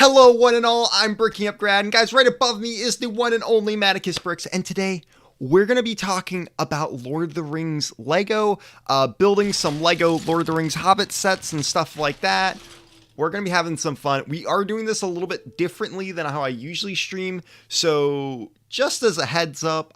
Hello, one and all. I'm Bricking Up Grad, and guys, right above me is the one and only Matticus Bricks, and today we're going to be talking about Lord of the Rings Lego, building some Lego Lord of the Rings Hobbit sets and stuff like that. We're going to be having some fun. We are doing this a little bit differently than how I usually stream, so just as a heads up,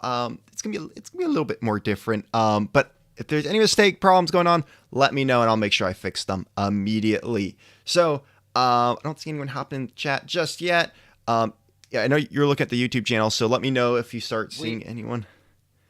it's gonna be a little bit more different. But if there's any mistake problems going on, let me know, and I'll make sure I fix them immediately. So. I don't see anyone hopping in chat just yet. Yeah, I know you're looking at the YouTube channel, so let me know if you start seeing anyone.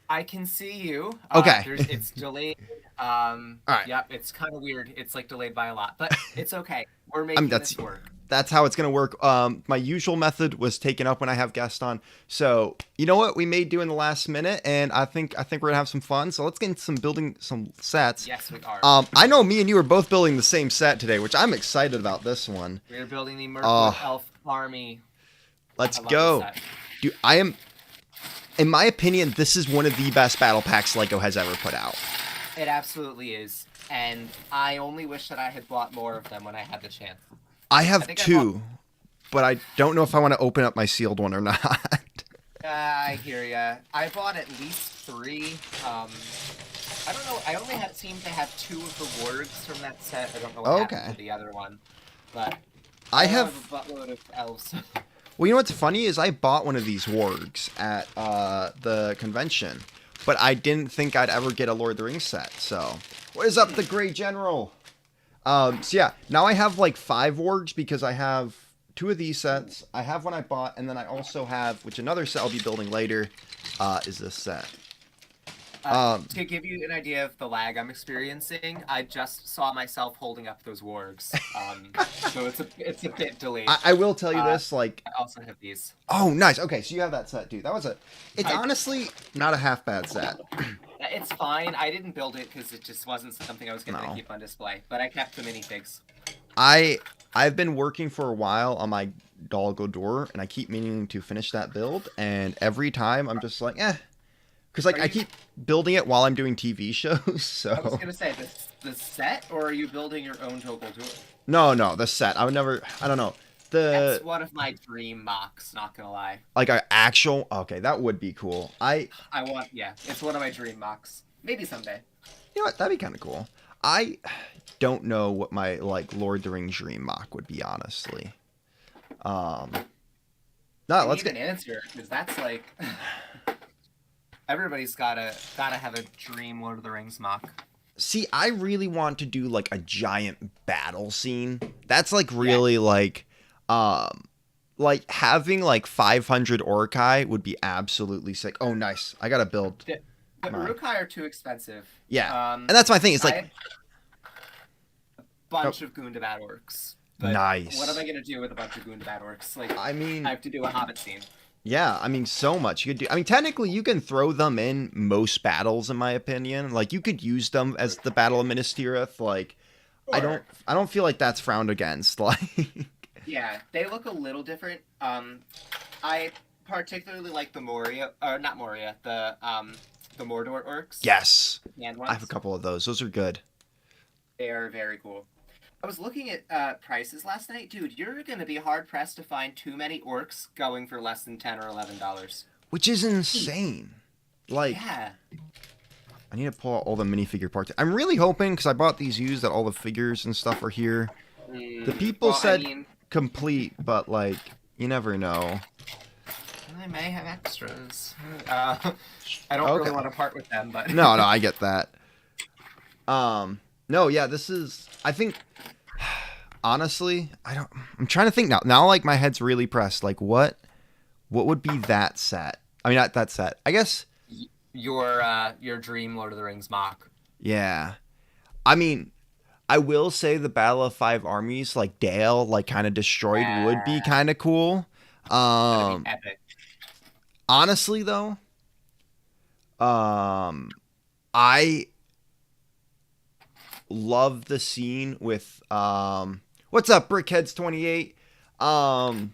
I can see you. Okay. It's delayed. All right. Yep, it's kind of weird. It's like delayed by a lot, but it's okay. We're making this work. That's how it's going to work. My usual method was taken up when I have guests on. So, you know what? We may do in the last minute, and I think we're going to have some fun. So let's get into building some sets. Yes, we are. I know me and you are both building the same set today, which I'm excited about this one. We're building the Mirkwood Elf Army. Let's go. Dude, in my opinion, this is one of the best battle packs Lego has ever put out. It absolutely is. And I only wish that I had bought more of them when I had the chance. I have two, but I don't know if I want to open up my sealed one or not. I hear ya. I bought at least 3. I don't know. I only seem to have 2 of the wargs from that set. I don't know what happened to the other one. But I have a buttload of elves. Well, you know what's funny is I bought one of these wargs at the convention, but I didn't think I'd ever get a Lord of the Rings set. So, what is up, the Grey General? So yeah, now I have like 5 wargs because I have 2 of these sets. I have one I bought, and then I also have, which another set I'll be building later, is this set. To give you an idea of the lag I'm experiencing, I just saw myself holding up those wargs, so it's a bit delayed. I will tell you this, like... I also have these. Oh, nice. Okay, so you have that set, dude. It's honestly not a half bad set. It's fine. I didn't build it because it just wasn't something I was going to keep on display, but I kept the minifigs. I've been working for a while on my doll Gondor, and I keep meaning to finish that build, and every time I'm just like, because like I keep building it while I'm doing TV shows. So I was gonna say the set, or are you building your own Toggle tour? No, the set. I would never. I don't know. That's one of my dream mocks. Not gonna lie. Like an actual. Okay, that would be cool. It's one of my dream mocks. Maybe someday. You know what? That'd be kind of cool. I don't know what my like Lord of the Rings dream mock would be, honestly. Let's get an answer, because that's like. Everybody's gotta have a dream Lord of the Rings mock. See, I really want to do like a giant battle scene. That's like really like having like 500 Orcai would be absolutely sick. Oh, nice. I gotta build. The Uruk-hai are too expensive. Yeah, and that's my thing. It's like a bunch of Gundabad orcs. But nice. What am I gonna do with a bunch of Gundabad orcs? Like, I mean, I have to do a Hobbit scene. Yeah, I mean, so much you could do. I mean, technically, you can throw them in most battles, in my opinion. Like, you could use them as the Battle of Minas Tirith. Like, sure. I don't feel like that's frowned against. Like, yeah, they look a little different. I particularly like the Moria, or not Moria, the Mordor orcs. Yes, I have a couple of those. Those are good. They are very cool. I was looking at prices last night. Dude, you're going to be hard-pressed to find too many orcs going for less than $10 or $11. Which is insane. Like, yeah. I need to pull out all the minifigure parts. I'm really hoping, because I bought these used, that all the figures and stuff are here. The people said complete, but, like, you never know. I may have extras. I don't really want to part with them, but... No, I get that. No, yeah, this is... I think... Honestly, I'm trying to think now. Now, like, my head's really pressed. Like, what would be that set? I mean, not that set. I guess... Your dream Lord of the Rings mock. Yeah. I mean, I will say the Battle of Five Armies, like, Dale, like, kind of destroyed would be kind of cool. That'd be epic. Honestly, though, I love the scene with what's up, Brickheads 28. Welcome.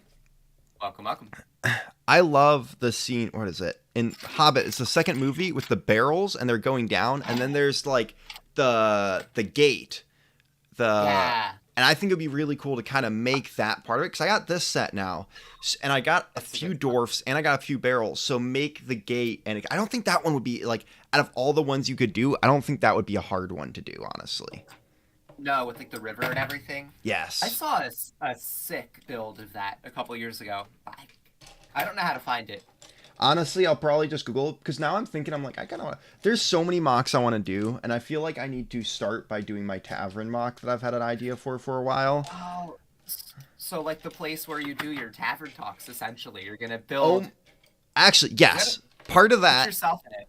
I love the scene. What is it in Hobbit? It's the second movie with the barrels and they're going down, and then there's like the gate, And I think it'd be really cool to kind of make that part of it, because I got this set now, and I got a few dwarfs, and I got a few barrels. So make the gate, and I don't think that one would be like, out of all the ones you could do, I don't think that would be a hard one to do, honestly. No, with like the river and everything. Yes. I saw a sick build of that a couple years ago. I don't know how to find it. Honestly, I'll probably just Google it, because now I'm thinking, I'm like, I kind of, there's so many mocks I want to do, and I feel like I need to start by doing my tavern mock that I've had an idea for a while. Oh, so like the place where you do your tavern talks, essentially. You're going to build... Oh, actually, yes. Part of that... Put yourself in it.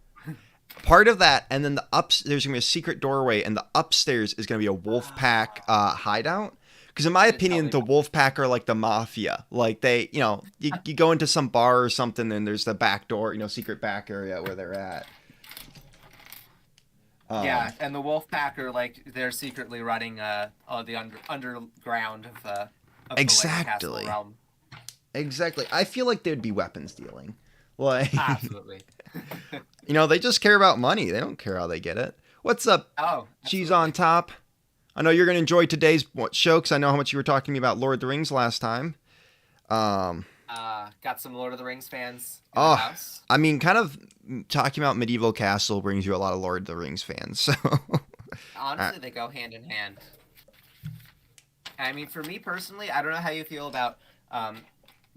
Part of that, and then there's going to be a secret doorway, and the upstairs is going to be a wolf pack hideout. Because in my opinion, the wolf pack are like the mafia. Like they, you go into some bar or something, and there's the back door, secret back area where they're at. Yeah, and the wolf pack are like, they're secretly running the underground of exactly. the castle realm. Exactly. I feel like they'd be weapons dealing. Like, absolutely. They just care about money. They don't care how they get it. What's up? Oh, Cheese on top. I know you're going to enjoy today's show, because I know how much you were talking to me about Lord of the Rings last time. Got some Lord of the Rings fans in the house. I mean, kind of talking about Medieval Castle brings you a lot of Lord of the Rings fans. So honestly, they go hand in hand. I mean, for me personally, I don't know how you feel about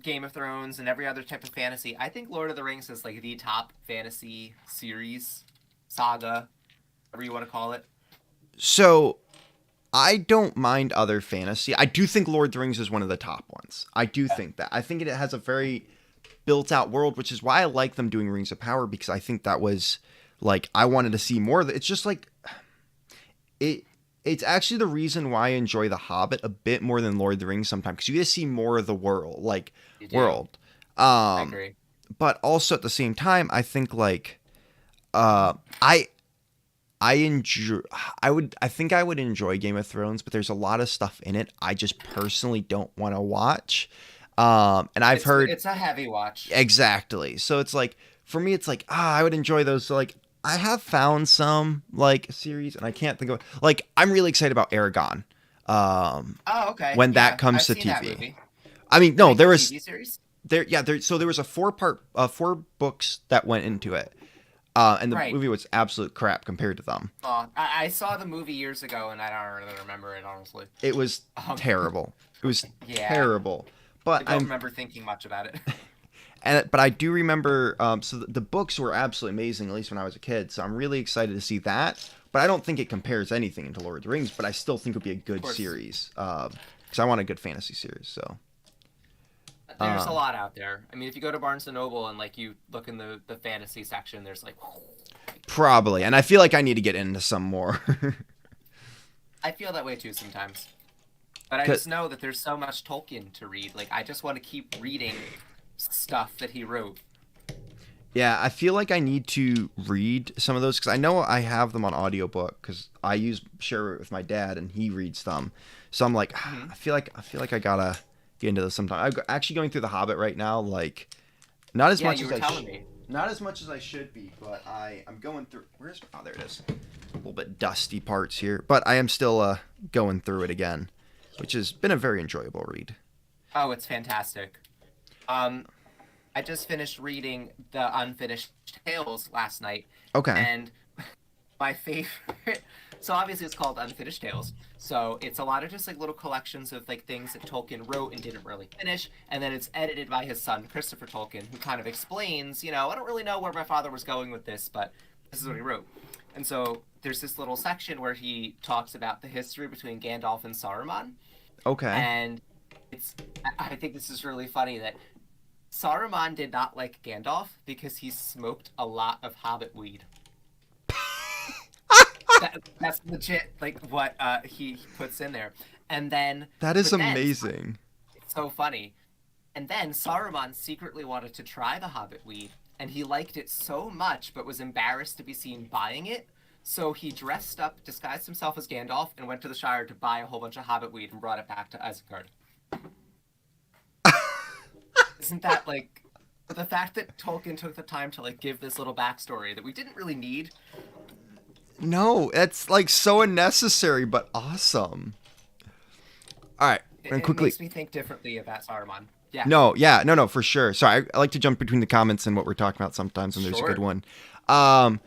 Game of Thrones and every other type of fantasy. I think Lord of the Rings is like the top fantasy series, saga, whatever you want to call it. So I don't mind other fantasy. I do think Lord of the Rings is one of the top ones. I do think that. I think it has a very built out world, which is why I like them doing Rings of Power, because I think that was like, I wanted to see more of it. It's just like, it's actually the reason why I enjoy The Hobbit a bit more than Lord of the Rings sometimes, because you get to see more of the world, I agree. But also at the same time, I think like, I think I would enjoy Game of Thrones, but there's a lot of stuff in it I just personally don't want to watch. And I've heard it's a heavy watch. Exactly. So it's like, for me, it's like, I would enjoy those. So like, I have found some like series, and I can't think of, like, I'm really excited about Aragon. Okay. When that comes to I've seen TV. That movie. I mean, no, there was TV series? So there was a 4 books that went into it. And the movie was absolute crap compared to them. I saw the movie years ago, and I don't really remember it, honestly. It was terrible. It was terrible. But I don't remember thinking much about it. But I do remember, so the books were absolutely amazing, at least when I was a kid. So I'm really excited to see that. But I don't think it compares anything to Lord of the Rings. But I still think it would be a good series, because I want a good fantasy series. So there's a lot out there. I mean, if you go to Barnes & Noble and like you look in the fantasy section, there's like... Probably. And I feel like I need to get into some more. I feel that way too sometimes. But I just know that there's so much Tolkien to read. Like, I just want to keep reading stuff that he wrote. Yeah, I feel like I need to read some of those, because I know I have them on audiobook, because I share it with my dad, and he reads them. So I'm like, I feel like I gotta get into this sometime. I'm actually going through The Hobbit right now, like, not as much as not as much as I should be, but I'm going through. There it is. A little bit dusty parts here, but I am still going through it again, which has been a very enjoyable read. Oh, it's fantastic. I just finished reading the Unfinished Tales last night. Okay. And my favorite... So obviously it's called Unfinished Tales. So it's a lot of just like little collections of like things that Tolkien wrote and didn't really finish. And then it's edited by his son, Christopher Tolkien, who kind of explains, I don't really know where my father was going with this, but this is what he wrote. And so there's this little section where he talks about the history between Gandalf and Saruman. Okay. And I think this is really funny that Saruman did not like Gandalf because he smoked a lot of hobbit weed. That's legit, like, what he puts in there. And then... That is amazing. It's so funny. And then Saruman secretly wanted to try the hobbit weed, and he liked it so much but was embarrassed to be seen buying it. So he dressed up, disguised himself as Gandalf, and went to the Shire to buy a whole bunch of hobbit weed and brought it back to Isengard. Isn't that, like... The fact that Tolkien took the time to, like, give this little backstory that we didn't really need... No, it's like so unnecessary, but awesome. All right, and It quickly. makes me think differently about Saruman. Yeah. No, for sure. Sorry, I like to jump between the comments and what we're talking about sometimes, and there's a good Sure. one.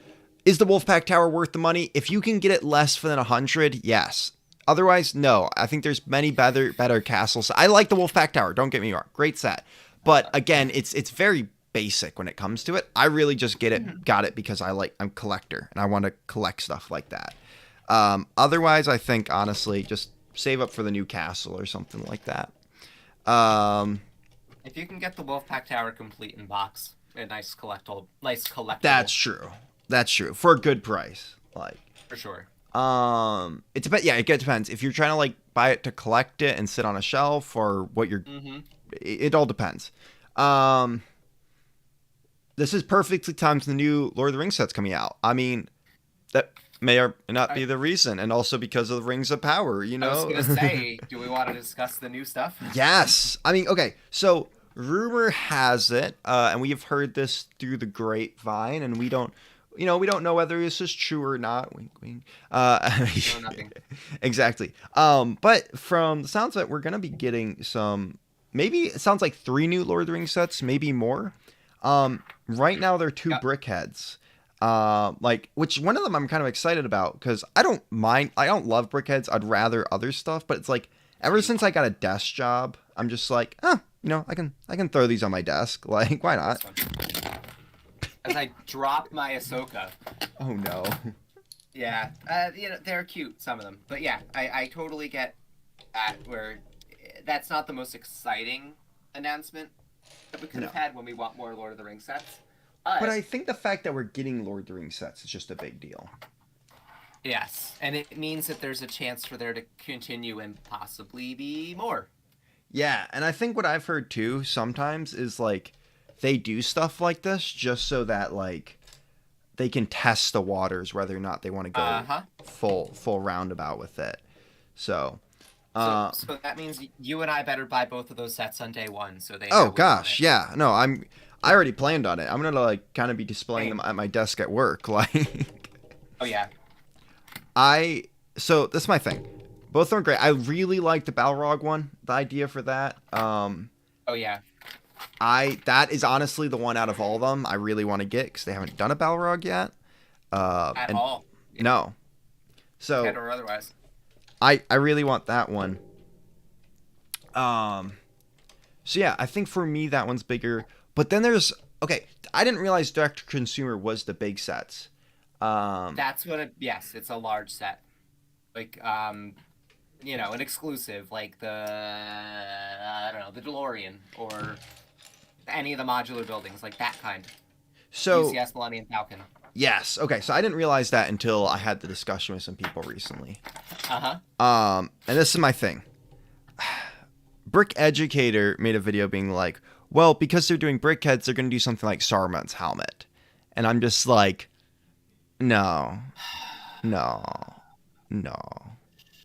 Is the Wolfpack Tower worth the money? If you can get it less than 100, yes. Otherwise, no. I think there's many better castles. I like the Wolfpack Tower. Don't get me wrong, great set. But again, it's very basic when it comes to it. I really just got it because I'm a collector and I want to collect stuff like that. Otherwise, I think honestly, just save up for the new castle or something like that. If you can get the Wolfpack Tower complete in box, a nice collectible. That's true for a good price. Like for sure. It depends. Yeah, it depends. If you're trying to like buy it to collect it and sit on a shelf, or what you're, it all depends. This is perfectly timed. The new Lord of the Rings set's coming out. I mean, that may or may not be the reason, and also because of the Rings of Power. You know, I was gonna say, do we want to discuss the new stuff? Yes. I mean, okay. So rumor has it, and we have heard this through the grapevine, and we don't know whether this is true or not. Wink, wink. No, nothing. Exactly. But from the sounds of it, we're gonna be getting some. Maybe it sounds like 3 new Lord of the Rings sets, maybe more. Right now they're 2 brickheads. Which one of them I'm kind of excited about because I don't mind. I don't love brickheads. I'd rather other stuff. But it's like ever since I got a desk job, I'm just like, I can throw these on my desk. Like, why not? As I drop my Ahsoka. Oh no. Yeah, they're cute, some of them. But yeah, I totally get that, where that's not the most exciting announcement that we could have had when we want more Lord of the Rings sets. But I think the fact that we're getting Lord of the Rings sets is just a big deal. Yes, and it means that there's a chance for there to continue and possibly be more. Yeah, and I think what I've heard too sometimes is like they do stuff like this just so that like they can test the waters whether or not they want to go full roundabout with it. So that means you and I better buy both of those sets on day one, so they. Oh gosh, yeah. No, I already planned on it. I'm gonna like kind of be displaying them at my desk at work, like. Oh yeah. So this is my thing. Both of them are great. I really like the Balrog one. The idea for that. Oh yeah. That is honestly the one out of all of them I really want to get because they haven't done a Balrog yet. At all. No. So. Dead or otherwise. I really want that one. So yeah, I think for me that one's bigger. But then there's I didn't realize direct to consumer was the big sets. That's what it's a large set. Like an exclusive like the the DeLorean or any of the modular buildings, like that kind. So UCS Millennium Falcon. Yes. Okay. So I didn't realize that until I had the discussion with some people recently. Uh-huh. And this is my thing. Brick Educator made a video being like, well, because they're doing brickheads, they're going to do something like Saruman's helmet. And I'm just like, no.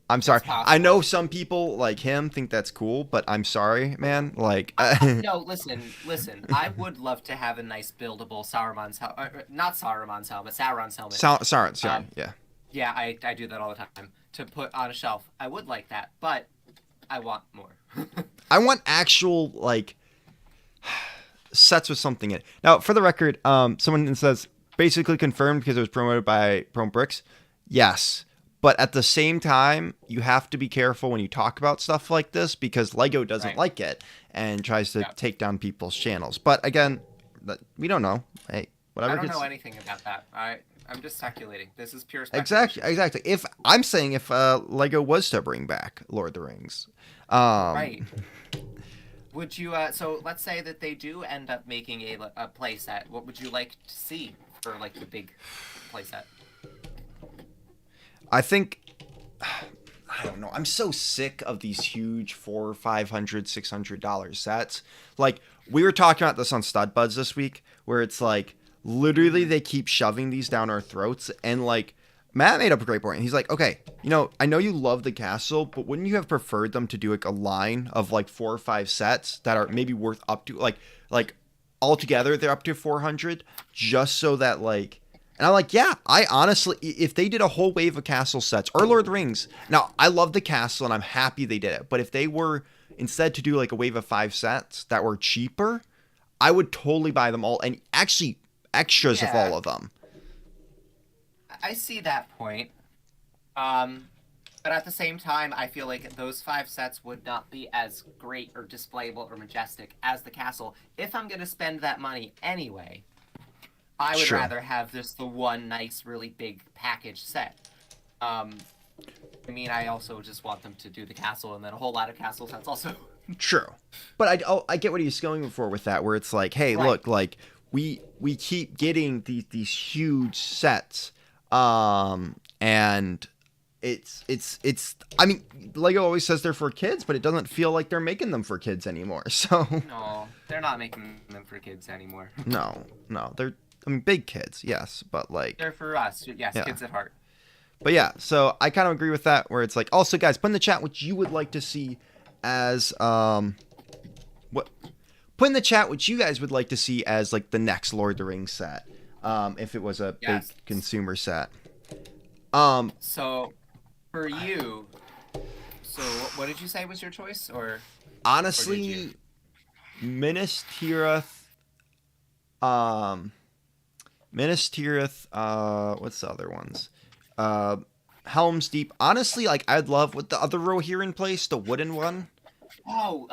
I'm sorry. I know some people like him think that's cool, but I'm sorry, man. Like, no, listen. I would love to have a nice buildable Sauron's helmet, not Sauron's helmet, Sauron's helmet. Sauron, yeah. Yeah, I do that all the time to put on a shelf. I would like that, but I want more. I want actual like sets with something in it. Now, for the record, someone says basically confirmed because it was promoted by Chrome Bricks. Yes. But at the same time, you have to be careful when you talk about stuff like this because Lego doesn't like it and tries to take down people's channels. But again, we don't know. Hey, whatever. I don't know anything about that. I'm just speculating. This is pure speculation. Exactly. If I'm saying if Lego was to bring back Lord of the Rings, right. Would you? So let's say that they do end up making a playset. What would you like to see for like the big playset? I think, I don't know. I'm so sick of these huge $400, $500, $600 sets. Like, we were talking about this on Stud Buds this week, where it's like, literally they keep shoving these down our throats. And like, Matt made up a great point. He's like, okay, I know you love the castle, but wouldn't you have preferred them to do like a line of like 4 or 5 sets that are maybe worth up to like altogether they're up to 400, just so that like And I'm like, yeah, I honestly, if they did a whole wave of castle sets or Lord of the Rings, now I love the castle and I'm happy they did it. But if they were instead to do like a wave of 5 sets that were cheaper, I would totally buy them all and actually extras of all of them. I see that point. But at the same time, I feel like those 5 sets would not be as great or displayable or majestic as the castle. If I'm going to spend that money anyway, I would rather have just the one nice, really big package set. I mean, I also just want them to do the castle and then a whole lot of castle sets also. True. But I get what he's going for with that, where it's like, hey, look, like, we keep getting these huge sets, and it's I mean, Lego always says they're for kids, but it doesn't feel like they're making them for kids anymore. So no, they're not making them for kids anymore. No, they're, I mean, big kids, yes, but like they're for us, yes, kids at heart. But yeah, so I kind of agree with that, where it's like, also guys, put in the chat what you would like to see as put in the chat what you guys would like to see as like the next Lord of the Rings set, if it was a big consumer set. So for you, so what did you say was your choice, or honestly, Minas Tirith, what's the other ones? Helm's Deep. Honestly, like, I'd love with the other Rohirrim place, the wooden one. Oh,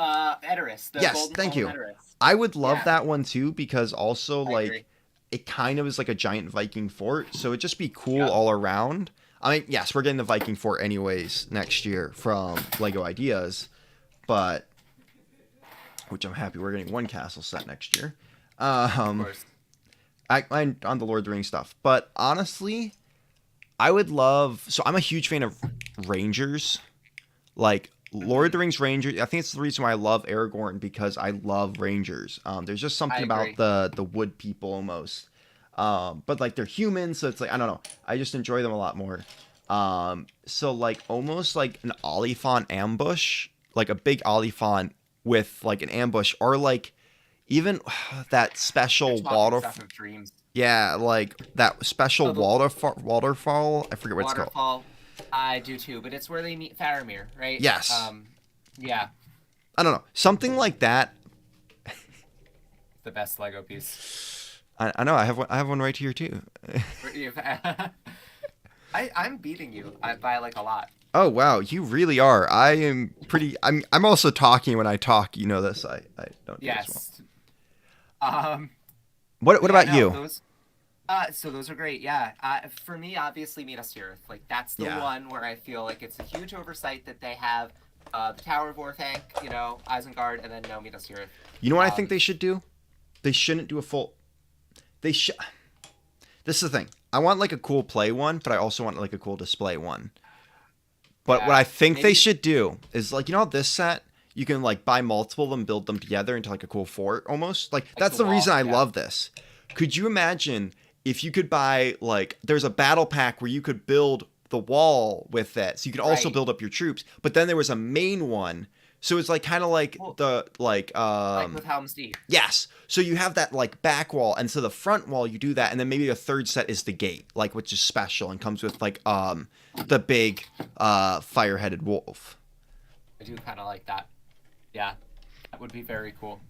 Edoras. Yes, thank you. Edoras. I would love that one too, because also like it kind of is like a giant Viking fort, so it'd just be cool all around. I mean, yes, we're getting the Viking fort anyways next year from Lego Ideas, but which I'm happy we're getting one castle set next year. Of course. I'm on the Lord of the Rings stuff, but honestly, I would love. So I'm a huge fan of Rangers, like Lord of the Rings Rangers. I think it's the reason why I love Aragorn, because I love Rangers. There's just something about the wood people almost, but like they're humans, so it's like, I don't know. I just enjoy them a lot more. So like almost like an Oliphant ambush, like a big Oliphant with like an ambush, or like even that special waterfall. Yeah, like that special waterfall. I forget what it's called. I do too, but it's where they meet Faramir, right? Yes. Yeah. I don't know. Something like that. The best Lego piece. I know. I have one right here too. I'm beating you by like a lot. Oh wow, you really are. I'm also talking when I talk. You know this. I don't do this well. What about you? So those are great, yeah. For me, obviously, Minas Tirith. Like, that's the one where I feel like it's a huge oversight that they have the Tower of Orthanc, you know, Isengard, and then no Minas Tirith. You know what I think they should do? They shouldn't do a full... This is the thing. I want, like, a cool play one, but I also want, like, a cool display one. But what I think they should do is, like, you know, this set, you can, like, buy multiple of them, build them together into, like, a cool fort, almost. Like that's the reason I love this. Could you imagine... if you could buy, like, there's a battle pack where you could build the wall with it, so you could also build up your troops, but then there was a main one, so it's like kind of like like with Helm's Deep. Yes, so you have that like back wall, and so the front wall you do that, and then maybe a third set is the gate, like, which is special and comes with like the big fire-headed wolf. I do kind of like that. Yeah, that would be very cool.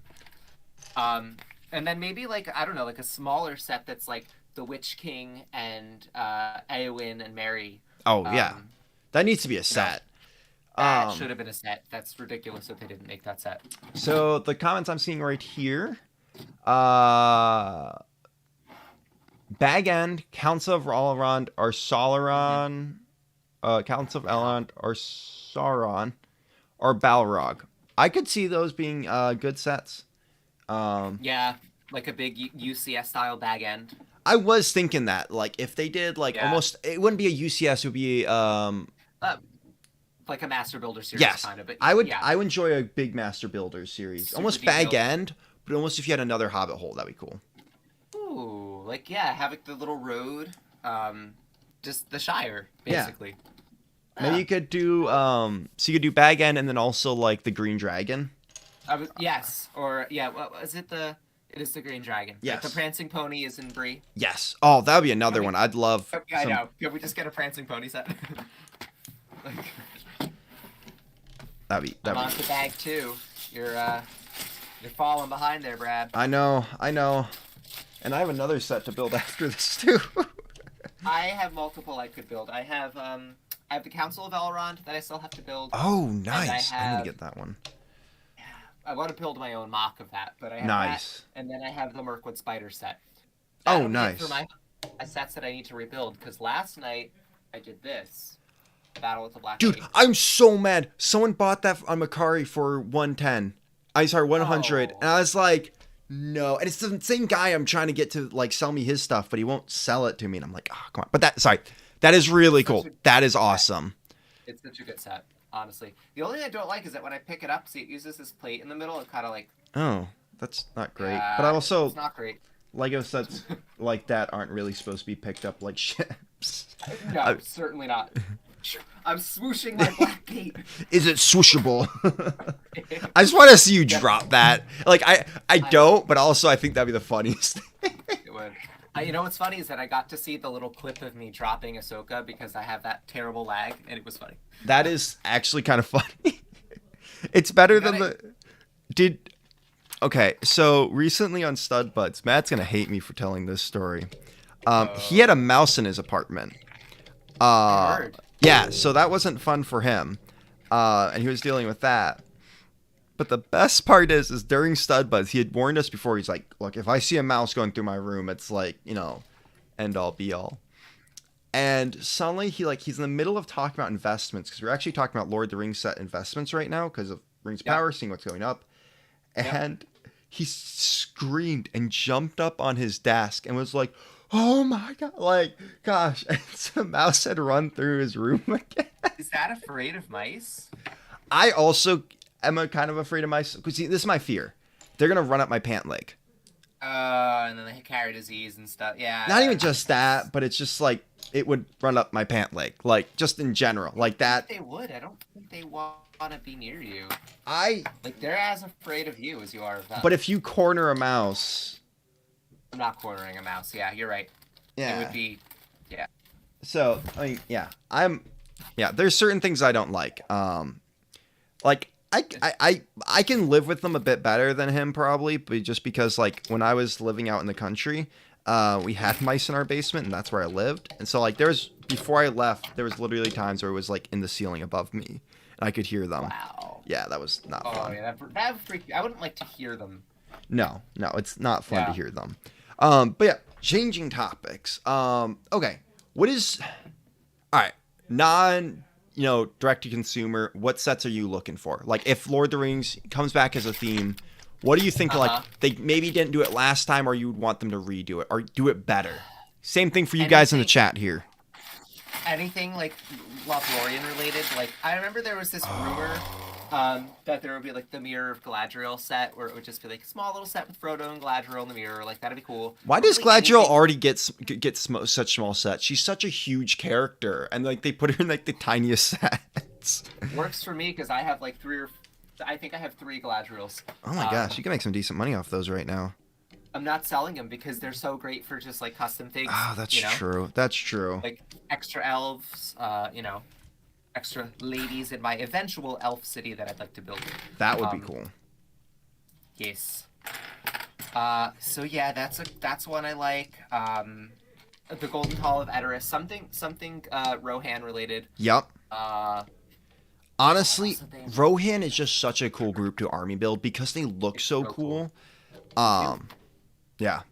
And then maybe like, I don't know, like a smaller set that's like the Witch King and Eowyn and Merry. Oh yeah, that needs to be a set. That should have been a set. That's ridiculous that they didn't make that set. So the comments I'm seeing right here, Bag End, Counts of Elrond or Sauron, Counts of Elrond or Sauron, or Balrog. I could see those being good sets. Yeah, like a big UCS style Bag End. I was thinking that, like, if they did like almost, it wouldn't be a UCS, it would be like a Master Builder series, kind of. But I would enjoy a big Master Builder series, almost Bag End, but almost if you had another Hobbit hole, that'd be cool. Ooh, like have like the little road, just the Shire basically. Maybe you could do so you could do Bag End and then also like the Green Dragon. Yes, or what is it? It is the green dragon. Yes. The prancing pony is in Bree. Yes. Oh, that would be another one. I'd love. I know. Could we just get a prancing pony set? That'd be. I'm on the bag too. You're falling behind there, Brad. I know. And I have another set to build after this too. I have multiple I could build. I have the Council of Elrond that I still have to build. Oh, nice. I need to get that one. I want to build my own mock of that, but I have nice. that, and then I have the Mirkwood Spider set. Oh, nice. For my sets that I need to rebuild, because last night I did this. Battle with the Black Dude, Lady. I'm so mad. Someone bought that on Macari for 110. 100. Oh. And I was like, no. And it's the same guy I'm trying to get to like sell me his stuff, but he won't sell it to me. And I'm like, oh, come on. But that is really cool. That is awesome. It's such a good set, honestly. The only thing I don't like is that when I pick it up, see, it uses this plate in the middle. It kind of like... Oh, that's not great. But I also... It's not great. Lego sets like that aren't really supposed to be picked up like ships. No, certainly not. I'm swooshing my black gate. Is it swooshable? I just want to see you drop that. Like, I don't, but also I think that'd be the funniest thing. It would. You know what's funny is that I got to see the little clip of me dropping Ahsoka because I have that terrible lag, and it was funny. That is actually kind of funny. It's better than the... Okay, so recently on Stud Buds, Matt's going to hate me for telling this story. He had a mouse in his apartment. Yeah, so that wasn't fun for him. And he was dealing with that. But the best part is during Stud Buds, he had warned us before. He's like, look, if I see a mouse going through my room, it's like, end all be all. And suddenly he's in the middle of talking about investments, because we're actually talking about Lord of the Rings set investments right now because of Rings of Power, seeing what's going up. And he screamed and jumped up on his desk and was like, oh my God, like, gosh. And so the mouse had run through his room again. Is that afraid of mice? I also am kind of afraid of mice. Because this is my fear. They're going to run up my pant leg. And then they carry disease and stuff. Yeah. Not even just that, but it's just like, it would run up my pant leg. Like, just in general. Like that. They would. I don't think they want to be near you. Like, they're as afraid of you as you are of them. But if you corner a mouse... I'm not cornering a mouse. Yeah, you're right. Yeah. It would be... Yeah. So, I mean, yeah. There's certain things I don't like. Like, I can live with them a bit better than him, probably, but just because, like, when I was living out in the country, we had mice in our basement, and that's where I lived. And so, like, before I left, there was literally times where it was, like, in the ceiling above me, and I could hear them. Wow. Yeah, that was not fun. Oh, yeah, that freaked me. I wouldn't like to hear them. No, it's not fun to hear them. But yeah, changing topics. Okay, what is... All right, direct to consumer, what sets are you looking for? Like, if Lord of the Rings comes back as a theme, what do you think, like, they maybe didn't do it last time, or you would want them to redo it, or do it better? Same thing for you guys in the chat here. Anything, like, Lothlorien related. Like, I remember there was this rumor that there would be, like, the Mirror of Galadriel set, where it would just be, like, a small little set with Frodo and Galadriel in the mirror. Like, that'd be cool. Why does Galadriel already get such small sets? She's such a huge character, and, like, they put her in, like, the tiniest sets. Works for me, because I have, like, I think I have 3 Galadriels. Oh my gosh, you can make some decent money off those right now. I'm not selling them because they're so great for just, like, custom things. Oh, that's true. That's true. Like, extra elves, extra ladies in my eventual elf city that I'd like to build. That would be cool. Yes. So yeah, that's one I like. The Golden Hall of Edoras, something Rohan related. Yep. Honestly, Rohan is just such a cool group to army build because they look so cool. Yeah.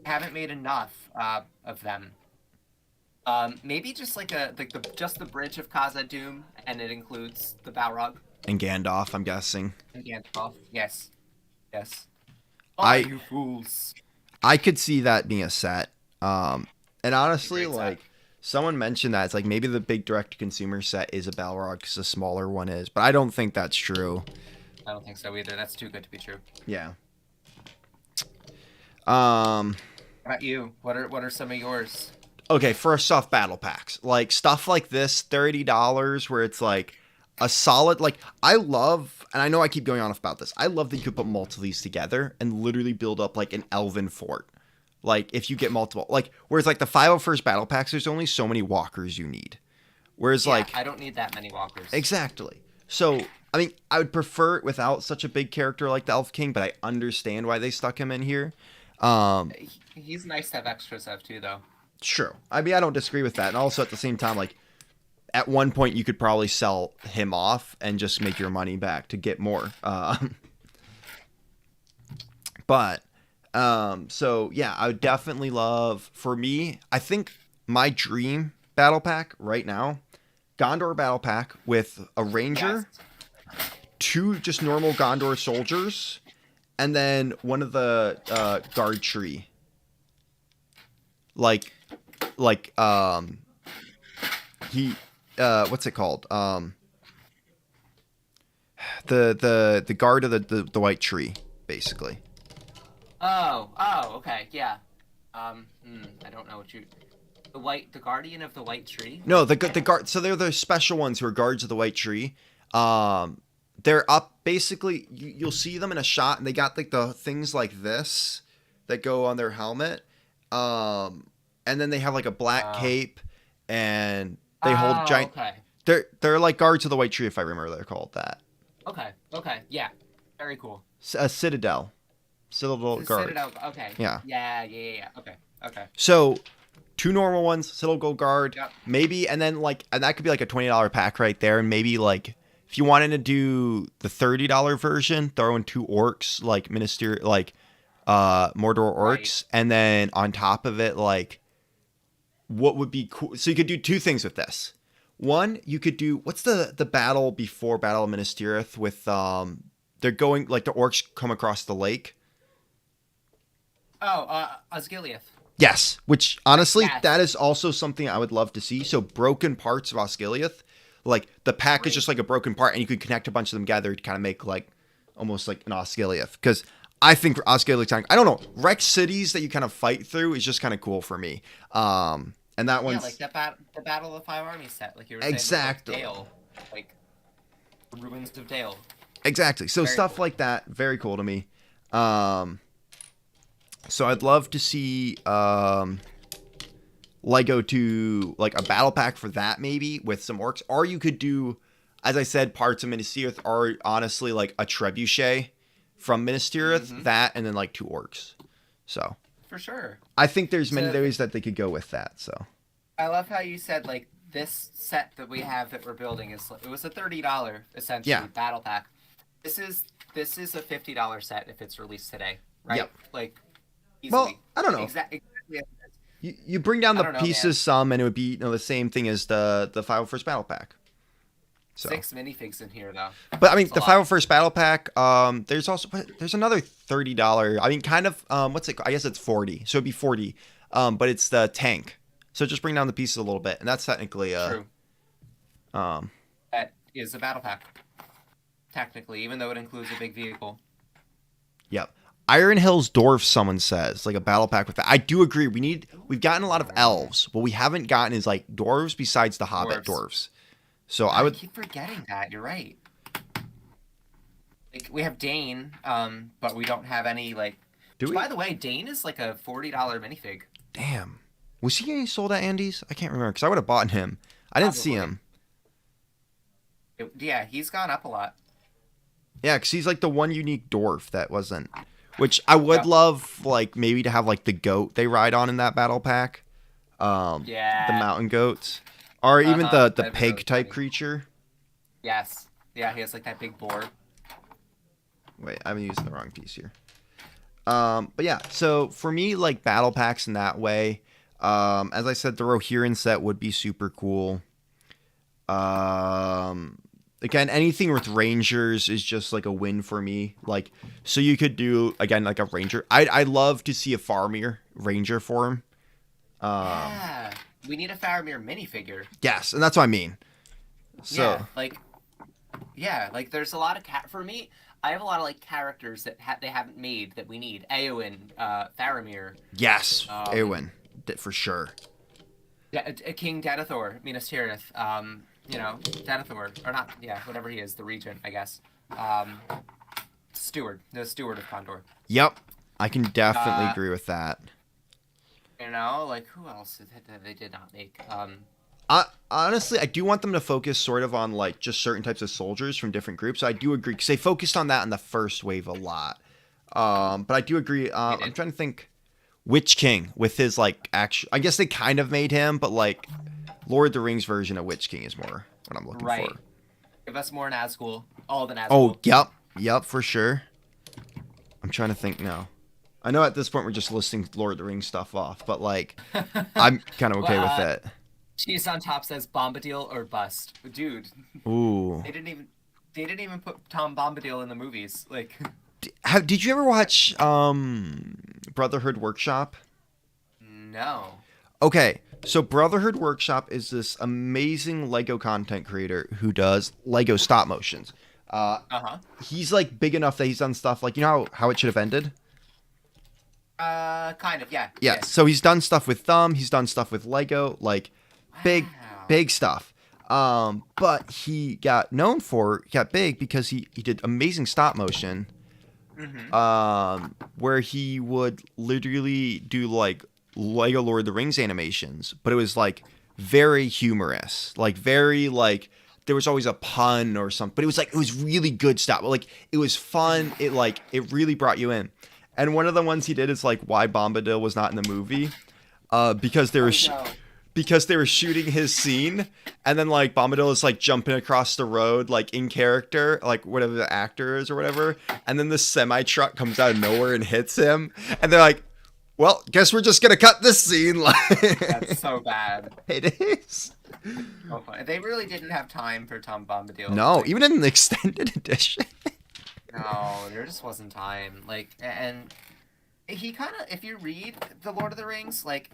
Haven't made enough of them. Maybe just like just the bridge of Khazad-dûm, and it includes the Balrog. And Gandalf, I'm guessing. And Gandalf, yes. You fools. I could see that being a set. And honestly, like, someone mentioned that it's like maybe the big direct-to-consumer set is a Balrog because the smaller one is, but I don't think that's true. I don't think so either. That's too good to be true. Yeah. How about you? What are some of yours? Okay, first off, battle packs. Like, stuff like this, $30, where it's like, a solid, like, I love, and I know I keep going on about this, I love that you could put multiple of these together and literally build up like an elven fort. Like, if you get multiple, like, whereas like the 501st battle packs, there's only so many walkers you need. Whereas like, I don't need that many walkers. Exactly. So, I mean, I would prefer it without such a big character like the Elf King, but I understand why they stuck him in here. He's nice to have extras of too, though. Sure. I mean, I don't disagree with that. And also at the same time, like, at one point you could probably sell him off and just make your money back to get more. So yeah, I would definitely love, for me, I think my dream battle pack right now, Gondor battle pack with a ranger, two just normal Gondor soldiers, and then one of the guard tree. Like he what's it called? The guard of the white tree, basically. Oh, okay, yeah. I don't know what you. The guardian of the white tree. No, the guard. So they're the special ones who are guards of the white tree. They're up basically. You'll see them in a shot, and they got like the things like this that go on their helmet. And then they have like a black cape, and they hold giant. Okay. They're like guards of the white tree, if I remember. They're called that. Okay, yeah, very cool. A citadel guard. Citadel. Okay. Yeah. Yeah. Okay. So, two normal ones, Citadel guard, Yep. maybe, and then like, and that could be like a $20 pack right there, and maybe like if you wanted to do the $30 version, throw in two orcs like Mordor orcs, and then on top of it, like, what would be cool? So you could do two things with this. One, you could do, what's the battle before Battle of Minas Tirith with they're going, like, the orcs come across the lake. Osgiliath. Yes, which honestly, Yes. that is also something I would love to see. So broken parts of Osgiliath, like the pack is just like a broken part, and you could connect a bunch of them together to kind of make like almost like an Osgiliath. Because I think for Osgiliath, I don't know, wrecked cities that you kind of fight through is just kind of cool for me. And that one's like the Battle of the Five Armies set, like you were exactly saying, Dale, like the ruins of Dale. Exactly. So very stuff cool. like that, very cool to me. So I'd love to see Lego do like a battle pack for that, maybe with some orcs, or you could do, as I said, parts of Minas Tirith, or honestly like a trebuchet from Minas Tirith, that, and then like two orcs. So for sure, I think there's many ways that they could go with that. So I love how you said like this set that we have that we're building it was a $30 essentially battle pack. This is a $50 set if it's released today, right? Yep. Like easily. Well, I don't know. Exactly. You bring down the pieces man. some, and it would be the same thing as the 501st battle pack. So. 6 minifigs in here though. But I mean, the 501st battle pack. There's another $30. I mean, kind of. What's it? I guess it's 40. So it'd be 40. But it's the tank. So just bring down the pieces a little bit, and that's technically true. That is a battle pack. Technically, even though it includes a big vehicle. Yep. Iron Hills Dwarf, someone says, like a battle pack with that. I do agree. We've gotten a lot of elves. What we haven't gotten is like dwarves besides the Hobbit dwarves. So I would keep forgetting that. You're right. Like we have Dane, but we don't have any like. Do we? By the way, Dane is like a $40 minifig. Damn. Was he getting sold at Andy's? I can't remember because I would have bought him. I didn't see him. Yeah, he's gone up a lot. Yeah, because he's like the one unique dwarf that wasn't. Which I would love, like, maybe to have, like, the goat they ride on in that battle pack. Yeah. The mountain goats. Or even the pig-type creature. Yes. Yeah, he has, like, that big boar. Wait, I'm using the wrong piece here. But yeah, so for me, like, battle packs in that way. As I said, the Rohirrim set would be super cool. Again, anything with rangers is just like a win for me. Like, so you could do again like a ranger. I'd love to see a Faramir ranger form. Yeah, we need a Faramir minifigure. Yes, and that's what I mean. So like there's a lot of for me. I have a lot of like characters that they haven't made that we need. Eowyn, Faramir. Yes, Eowyn for sure. Yeah, King Denethor, Minas Tirith. Denethor, or not, whatever he is, the regent, I guess. The steward of Gondor. Yep, I can definitely agree with that. Like, who else they did not make? Honestly, I do want them to focus sort of on, like, just certain types of soldiers from different groups. So I do agree, because they focused on that in the first wave a lot. But I do agree. I'm trying to think. Witch King with his, like, action. I guess they kind of made him, but, like, Lord of the Rings version of Witch King is more what I'm looking for. Give us more Nazgul. All the Nazgul. Oh, yep, for sure. I'm trying to think now. I know at this point we're just listing Lord of the Rings stuff off, but, like, I'm kind of okay with it. Cheese on top says Bombadil or bust. Dude. Ooh. They didn't even put Tom Bombadil in the movies. Like, did you ever watch Brotherhood Workshop? No. Okay, so Brotherhood Workshop is this amazing Lego content creator who does Lego stop motions. He's, like, big enough that he's done stuff like, you know how It Should Have Ended? Kind of, yeah. Yeah, so he's done stuff with Thumb, he's done stuff with Lego, like, big stuff. But he got big because he did amazing stop motion. Where he would literally do, like, Lego Lord of the Rings animations, but it was, like, very humorous, like, very, like, there was always a pun or something, but it was really good stop. Like, it was fun. It really brought you in. And one of the ones he did is, like, why Bombadil was not in the movie, because they were shooting his scene, and then, like, Bombadil is, like, jumping across the road, like, in character, like, whatever the actor is or whatever, and then the semi-truck comes out of nowhere and hits him, and they're like, well, guess we're just gonna cut this scene. That's so bad. It is. Oh, they really didn't have time for Tom Bombadil. No, even in the extended edition. No, there just wasn't time. Like, and he kind of, if you read The Lord of the Rings, like,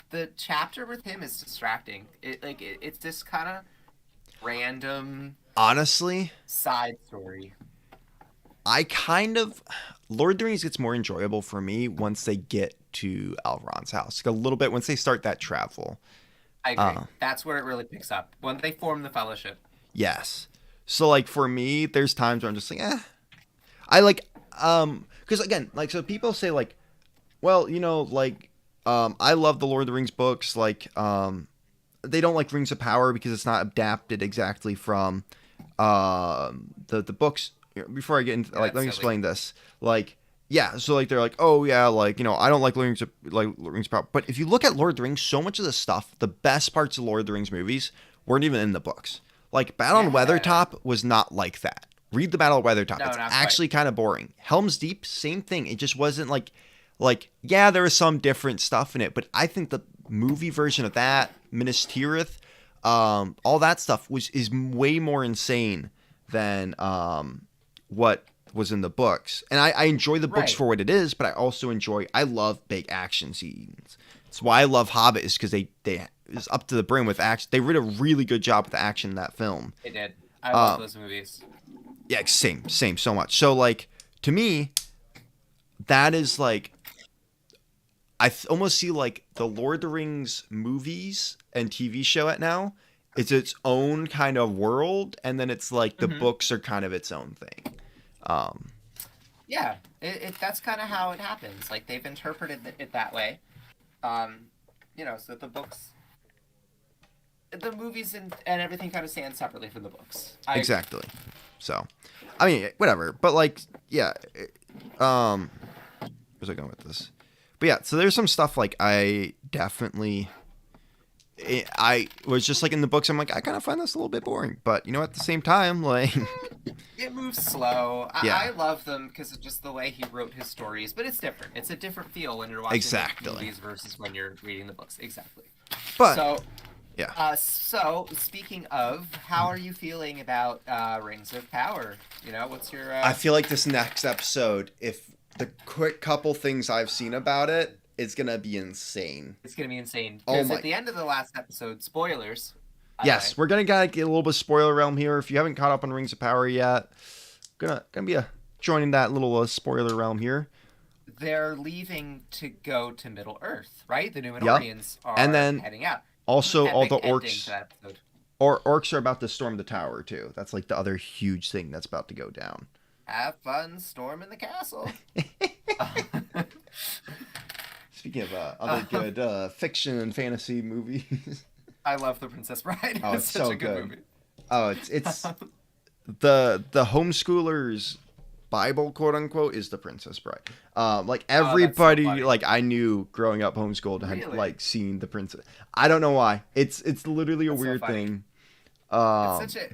the chapter with him is distracting. It's this kind of random, honestly, side story. Lord of the Rings gets more enjoyable for me once they get to Elrond's house. Like, a little bit once they start that travel. I agree. That's where it really picks up. When they form the Fellowship. Yes. So, like, for me, there's times where I'm just like, I like, because again, like, so people say, like, well, like, I love the Lord of the Rings books. Like, they don't like Rings of Power because it's not adapted exactly from the books. Before I get into, like, let me explain this. Like, yeah, so, like, they're like, oh yeah, like, I don't like Rings of Power. But if you look at Lord of the Rings, so much of the stuff, the best parts of Lord of the Rings movies weren't even in the books. Like, Battle on Weathertop was not like that. Read the Battle of Weathertop. No, it's actually kind of boring. Helm's Deep, same thing. It just wasn't like, yeah, there was some different stuff in it, but I think the movie version of that, Minas Tirith, all that stuff is way more insane than what was in the books. And I enjoy the books for what it is, but I love big action scenes. That's why I love Hobbit, is because they is up to the brim with action. They did a really good job with the action in that film. They did. I love those movies. Yeah, same, so much. So, like, to me, that is, like, I almost see, like, the Lord of the Rings movies and TV show at now, it's its own kind of world, and then it's like the books are kind of its own thing. Yeah, that's kind of how it happens. Like, they've interpreted it that way. So the books, the movies and everything kind of stand separately from the books. Exactly. So, I mean, whatever. But, like, yeah. Where's I going with this? But yeah, so there's some stuff, like, I was just, like, in the books, I'm like, I kind of find this a little bit boring. But, at the same time, like, it moves slow. Yeah. I love them because of just the way he wrote his stories. But it's different. It's a different feel when you're watching the movies versus when you're reading the books. Exactly. But, so, yeah. So, speaking of, how are you feeling about Rings of Power? What's your... I feel like this next episode, if the quick couple things I've seen about it, it's going to be insane. It's going to be insane. Because at the end of the last episode, spoilers. Yes, we're going to get a little bit of spoiler realm here. If you haven't caught up on Rings of Power yet, gonna be joining that little spoiler realm here. They're leaving to go to Middle Earth, right? The Númenóreans are and then heading out. Also, all the orcs. Or orcs are about to storm the tower too. That's like the other huge thing that's about to go down. Have fun storming the castle. Speaking of other good fiction and fantasy movies. I love The Princess Bride. Oh, it's such so a good good. movie. Oh, it's the homeschoolers Bible, quote unquote, is The Princess Bride. Like everybody, so like I knew growing up homeschooled had Really? like seen The Princess. I don't know why. It's literally a That's so weird funny. thing. It's such a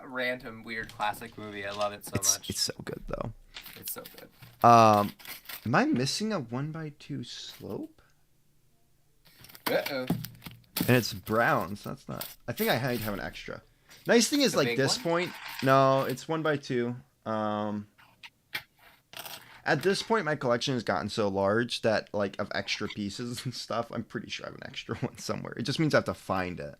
random, weird, classic movie. I love it so much. It's so good though. It's so good. Am I missing a 1x2 slope? Uh-oh. And it's brown, so that's not. I think I might have an extra. Nice thing is, The like big this one? point, no, it's 1x2. At this point, my collection has gotten so large that, like, of extra pieces and stuff, I'm pretty sure I have an extra one somewhere. It just means I have to find it.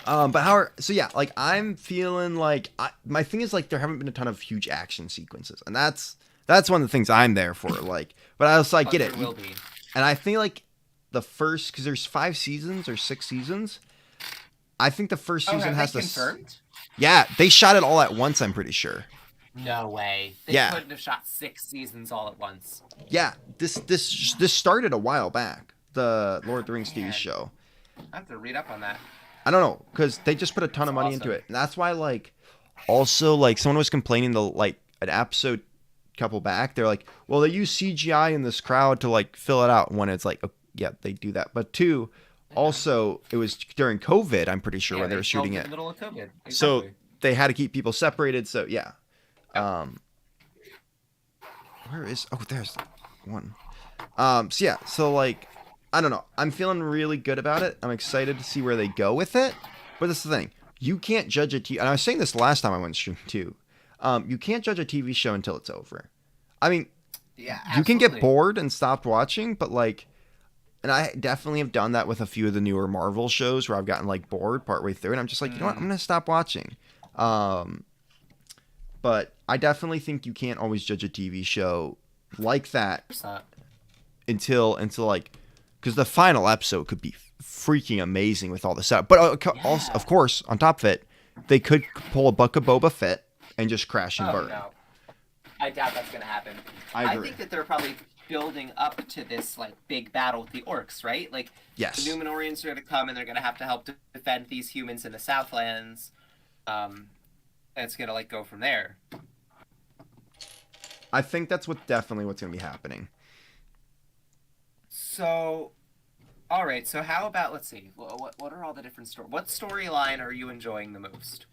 So yeah, like I'm feeling like my thing is like there haven't been a ton of huge action sequences, and that's one of the things I'm there for. Like, but I also get it, There will be. and I think like the first, because there's 5 seasons or 6 seasons. I think the first season has to. Confirmed? Yeah, they shot it all at once. I'm pretty sure. No way. They Yeah. couldn't have shot 6 seasons all at once. Yeah, this started a while back. The Lord of the Rings TV Man. show. I have to read up on that. I don't know, because they just put a ton of money into it, and that's why like, also like someone was complaining like an episode couple back, they're like, well, they use CGI in this crowd to like fill it out. When it's like, oh, yeah, they do that, but 2, also it was during COVID. I'm pretty sure when they were shooting in it. the middle of COVID. Exactly. So they had to keep people separated. So yeah. Where is? Oh, there's one. So yeah. So like, I don't know. I'm feeling really good about it. I'm excited to see where they go with it. But this is the thing. You can't judge a TV. And I was saying this last time I went stream too. You can't judge a TV show until it's over. I mean, yeah, you can get absolutely. bored and stop watching, but like, and I definitely have done that with a few of the newer Marvel shows where I've gotten like bored partway through, and I'm just like, you know what, I'm gonna stop watching. But I definitely think you can't always judge a TV show like that until like, because the final episode could be freaking amazing with all the setup. But also, of course, on top of it, they could pull a Book of Boba Fett and just crash and burn. No. I doubt that's gonna happen. I agree. think that they're probably building up to this like big battle with the orcs, right? Like, yes, the Numenorians are gonna come and they're gonna have to help defend these humans in the Southlands. And it's gonna like go from there. I think that's definitely what's gonna be happening. So, all right. So how about, let's see. What are all the different stories? What storyline are you enjoying the most?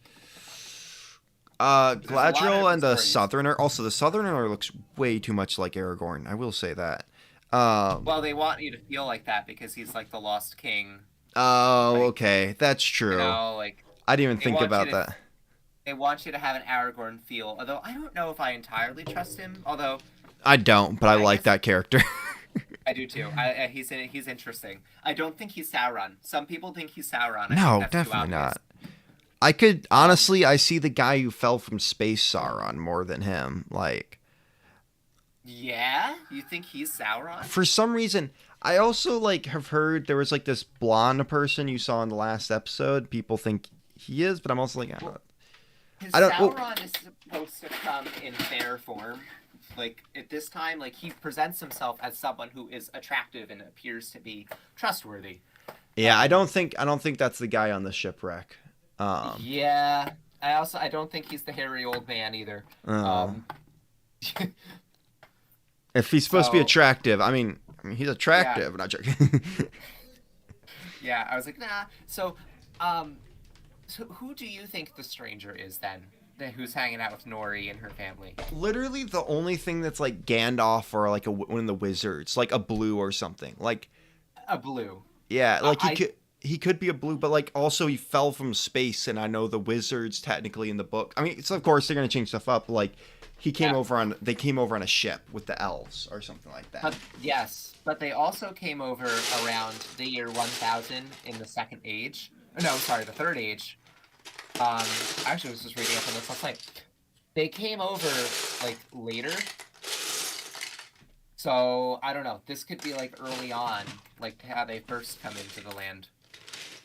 Galadriel and the stories. Southerner. Also, the Southerner looks way too much like Aragorn. I will say that. Well, they want you to feel like that because he's like the Lost King. Oh, like, okay, that's true. You know, like I didn't even they think want about you to- that. they want you to have an Aragorn feel. Although I don't know if I entirely trust him. Although I don't, but I like guess- that character. I do too. He's interesting. I don't think he's Sauron. Some people think he's Sauron. No, definitely not. I could honestly, I see the guy who fell from space Sauron more than him. Like, Yeah, you think he's Sauron? for some reason, I also like have heard there was like this blonde person you saw in the last episode. People think he is, but I'm also like, I don't. Sauron is supposed to come in fair form. Like at this time, like he presents himself as someone who is attractive and appears to be trustworthy. Yeah, I don't think that's the guy on the shipwreck. Yeah, I don't think he's the hairy old man either. If he's supposed to be attractive, I mean he's attractive. Yeah. Not joking. Yeah, I was like, nah. So who do you think the stranger is then? Who's hanging out with Nori and her family? Literally, the only thing that's like Gandalf or like one of the wizards, like a blue or something, like a blue. Yeah, like he could be a blue, but like also he fell from space, and I know the wizards technically in the book. I mean, so of course they're gonna change stuff up. Like they came over on a ship with the elves or something like that. But they also came over around the year 1000 in the Second Age. No, sorry, the Third Age. Actually, I was just reading up on this last night. They came over like later. So I don't know. This could be like early on, like how they first come into the land.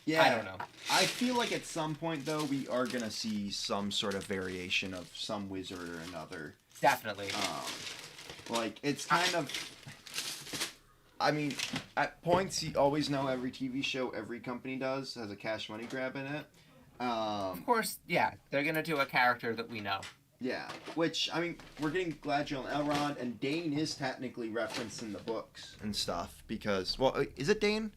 Yeah. I don't know. I feel like at some point, though, we are going to see some sort of variation of some wizard or another. Definitely. Like, it's kind of... I mean, at points, you always know every TV show every company does has a cash money grab in it. Of course, yeah. They're going to do a character that we know. Yeah, which, I mean, we're getting Galadriel and Elrond, and Dane is technically referenced in the books and stuff, because, well, is it Dane?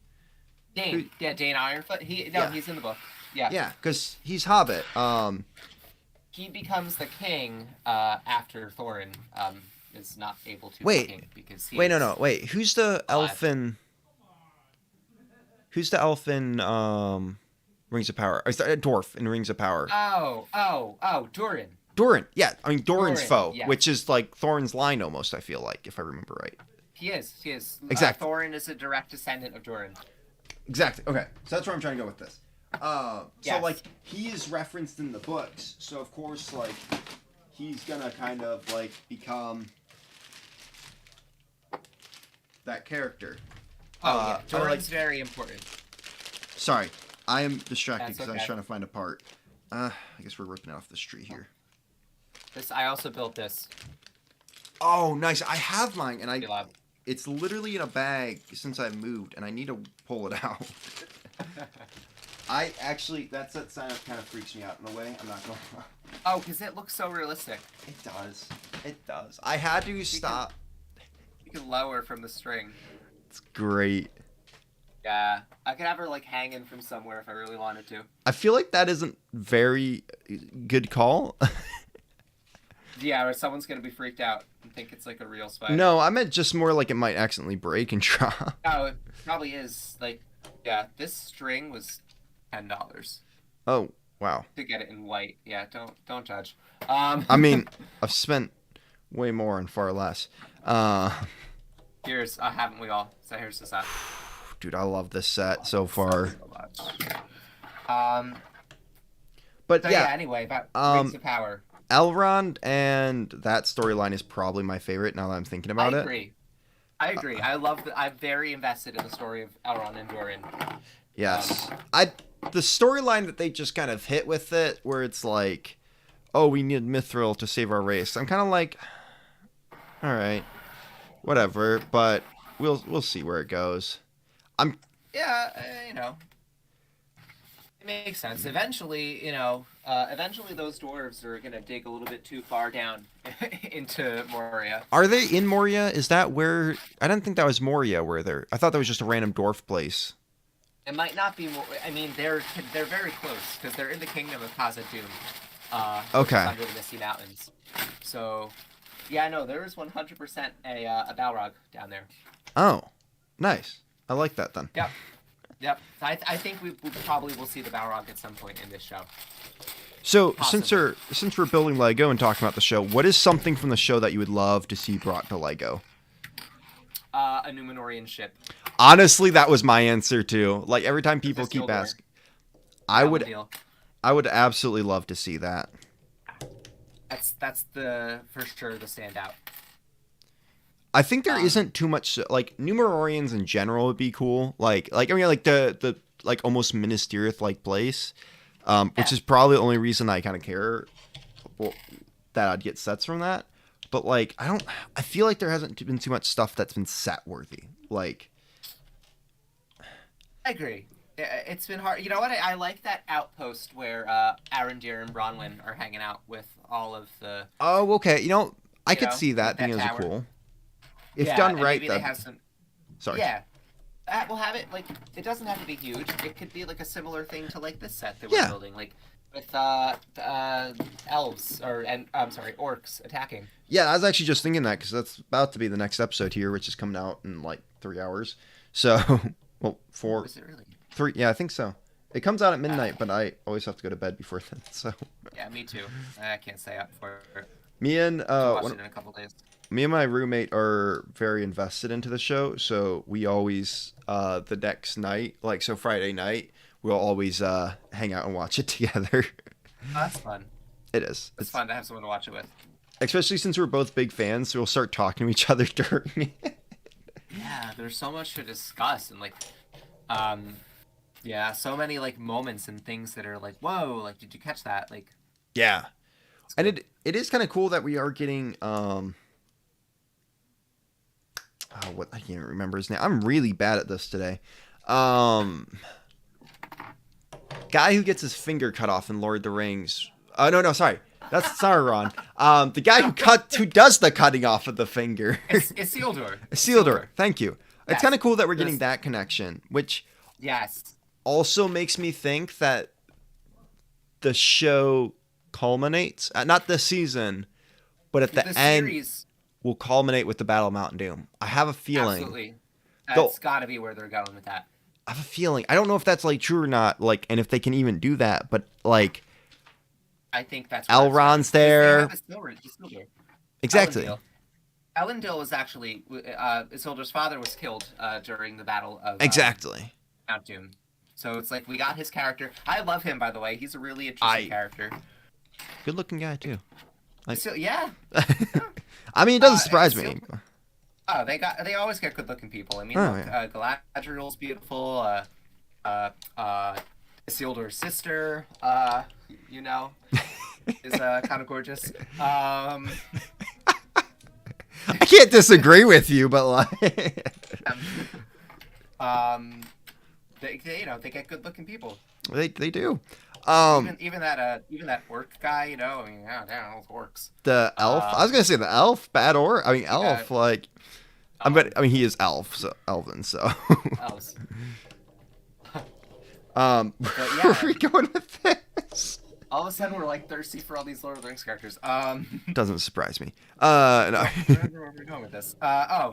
Dane, Dane Ironfoot. He's in the book. Yeah. Yeah, because he's Hobbit. He becomes the king after Thorin is not able to wait, be king because wait, who's the elfin? Who's the elfin Rings of Power? Or is that a dwarf in Rings of Power? Durin. Durin, yeah. I mean, Durin's foe, yeah. which is like Thorin's line almost, I feel like, if I remember right. He is. Exactly. Thorin is a direct descendant of Durin. Exactly. Okay, so that's where I'm trying to go with this. Yes. So, like, he is referenced in the books, so of course, like, he's gonna kind of, like, become that character. Durin's very important. Sorry, I am distracted because I was okay. trying to find a part. I guess we're ripping it off this tree here. I also built this. Oh, nice. I have mine, and it's literally in a bag since I moved, and I need to pull it out. That sign up kind of freaks me out in a way. I'm not going to... Oh, because it looks so realistic. It does. It does. I had to stop. You can lower from the string. It's great. Yeah. I could have her, like, hanging from somewhere if I really wanted to. I feel like that isn't very good call. Yeah, or someone's going to be freaked out and think it's, like, a real spider. No, I meant just more like it might accidentally break and drop. Oh, it probably is. Like, yeah, this string was $10. Oh, wow. To get it in white. Yeah, don't judge. I mean, I've spent way more and far less. Haven't we all? So here's the set. Dude, I love this set so far. So much. But so yeah, anyway, about Rings of Power. Elrond and that storyline is probably my favorite now that I'm thinking about it. I agree. I'm very invested in the story of Elrond and Durin. Yes. The storyline that they just kind of hit with it, where it's like, oh, we need Mithril to save our race. I'm kind of like, all right, whatever, but we'll see where it goes. Yeah, it makes sense. Eventually, those dwarves are gonna dig a little bit too far down into Moria. Are they in Moria? Is that where? I didn't think that was Moria. I thought that was just a random dwarf place. It might not be. I mean, they're very close because they're in the kingdom of Khazad-dûm. Okay. Under the Misty Mountains. So, yeah, no, there is 100% a Balrog down there. Oh, nice. I like that then. Yep. I think we probably will see the Balrog at some point in this show. So, Possibly. since we're building Lego and talking about the show, what is something from the show that you would love to see brought to Lego? A Numenorian ship. Honestly, that was my answer too. Like every time people keep asking, I would absolutely love to see that. That's for sure the standout. I think there isn't too much like Numenorians in general would be cool. Like the like almost Minas Tirith like place, which is probably the only reason I kind of care that I'd get sets from that. But like I feel like there hasn't been too much stuff that's been set worthy. Like I agree. It's been hard. You know what? I like that outpost where Arondir and Bronwyn are hanging out with all of the. Oh, okay. I could see that being as cool. If done right, maybe they have some. Sorry. Yeah. We'll have it like it doesn't have to be huge. It could be like a similar thing to like this set that we're building, like with elves orcs attacking. Yeah, I was actually just thinking that because that's about to be the next episode here, which is coming out in like 3 hours. So, well, 4. Is it really? 3. Yeah, I think so. It comes out at midnight, but I always have to go to bed before then. So. Yeah, me too. I can't stay up for it. Me and watch it in a couple days. Me and my roommate are very invested into the show, so we always the next night, like so Friday night, we'll always hang out and watch it together. Oh, that's fun. It is. It's fun to have someone to watch it with. Especially since we're both big fans, so we'll start talking to each other during it. Yeah, there's so much to discuss and like, Yeah, so many like moments and things that are like, whoa, like did you catch that? Like Yeah. And it is kind of cool that we are getting what I can't remember his name. I'm really bad at this today. Guy who gets his finger cut off in Lord of the Rings. No, sorry. That's Sauron. The guy who does the cutting off of the finger. It's Isildur. Isildur. Thank you. Yes. It's kind of cool that we're getting that connection, which also makes me think that the show culminates, not this season, but at the end series will culminate with the Battle of Mountain Doom. I have a feeling. Absolutely. That's got to be where they're going with that. I have a feeling. I don't know if that's like true or not, like, and if they can even do that, but like I think that's Elrond's there. Exactly. Elendil was actually Isildur's father was killed during the battle of Mount Doom. So it's like we got his character. I love him, by the way. He's a really interesting character. Good looking guy too. Like, yeah. I mean, it doesn't surprise me. Oh, they always get good looking people. I mean, Galadriel's beautiful. Isildur's sister, you know, is kind of gorgeous. I can't disagree with you, but like, they get good looking people. They do. Even that orc guy, you know, I mean, those orcs. The elf. I was gonna say the elf, bad orc. I mean, elf. Like, I mean, he is elf, so elven. So. Elves. Where are we going with this? All of a sudden, we're like thirsty for all these Lord of the Rings characters. Doesn't surprise me. No. Where are we going with this?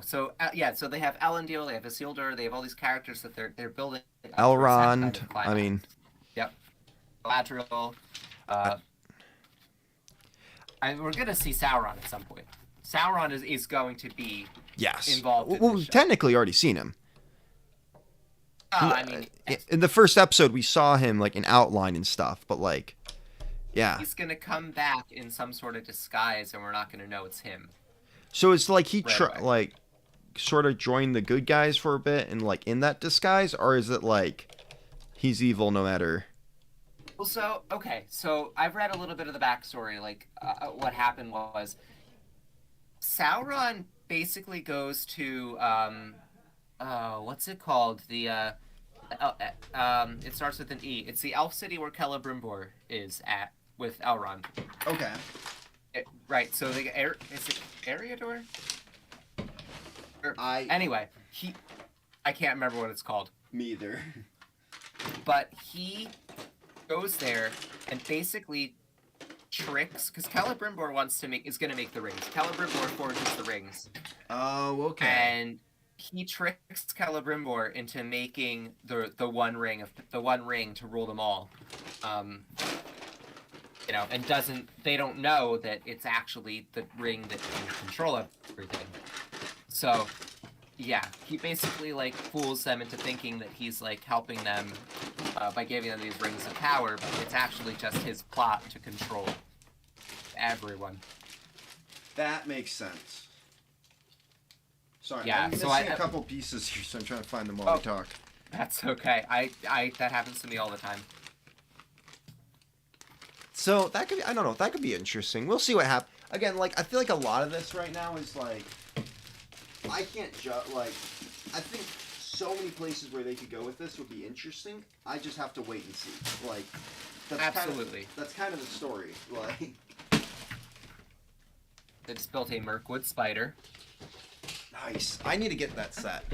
So they have Elendil, they have Isildur, they have all these characters that they're building. Elrond. I mean. Yep. Galadriel. We're gonna see Sauron at some point. Sauron is going to be involved. Well, we've technically already seen him. I mean, in the first episode, we saw him like in outline and stuff, but like, yeah, he's gonna come back in some sort of disguise, and we're not gonna know it's him. So it's like he sort of joined the good guys for a bit, and like in that disguise, or is it like he's evil no matter? Well, so I've read a little bit of the backstory. Like, what happened was Sauron basically goes to what's it called? It starts with an E. It's the elf city where Celebrimbor is at with Elrond. Okay. Right. So is it Eriador? Anyway, I can't remember what it's called. Me either. But he goes there and basically tricks, because Celebrimbor is going to make the rings. Celebrimbor forges the rings. Oh, okay. And he tricks Celebrimbor into making the one ring to rule them all. And they don't know that it's actually the ring that can control everything. So, yeah, he basically like fools them into thinking that he's like helping them by giving them these rings of power, but it's actually just his plot to control everyone. That makes sense. Sorry, yeah, I'm missing a couple pieces here, so I'm trying to find them while we talk. That's okay. I that happens to me all the time. So that could be, I don't know, that could be interesting. We'll see what happens. Again, like, I feel like a lot of this right now is like, I can't judge, like, I think so many places where they could go with this would be interesting. I just have to wait and see. Like, Absolutely. That's kind of the story. Like, they just built a Mirkwood spider. Nice. I need to get that set.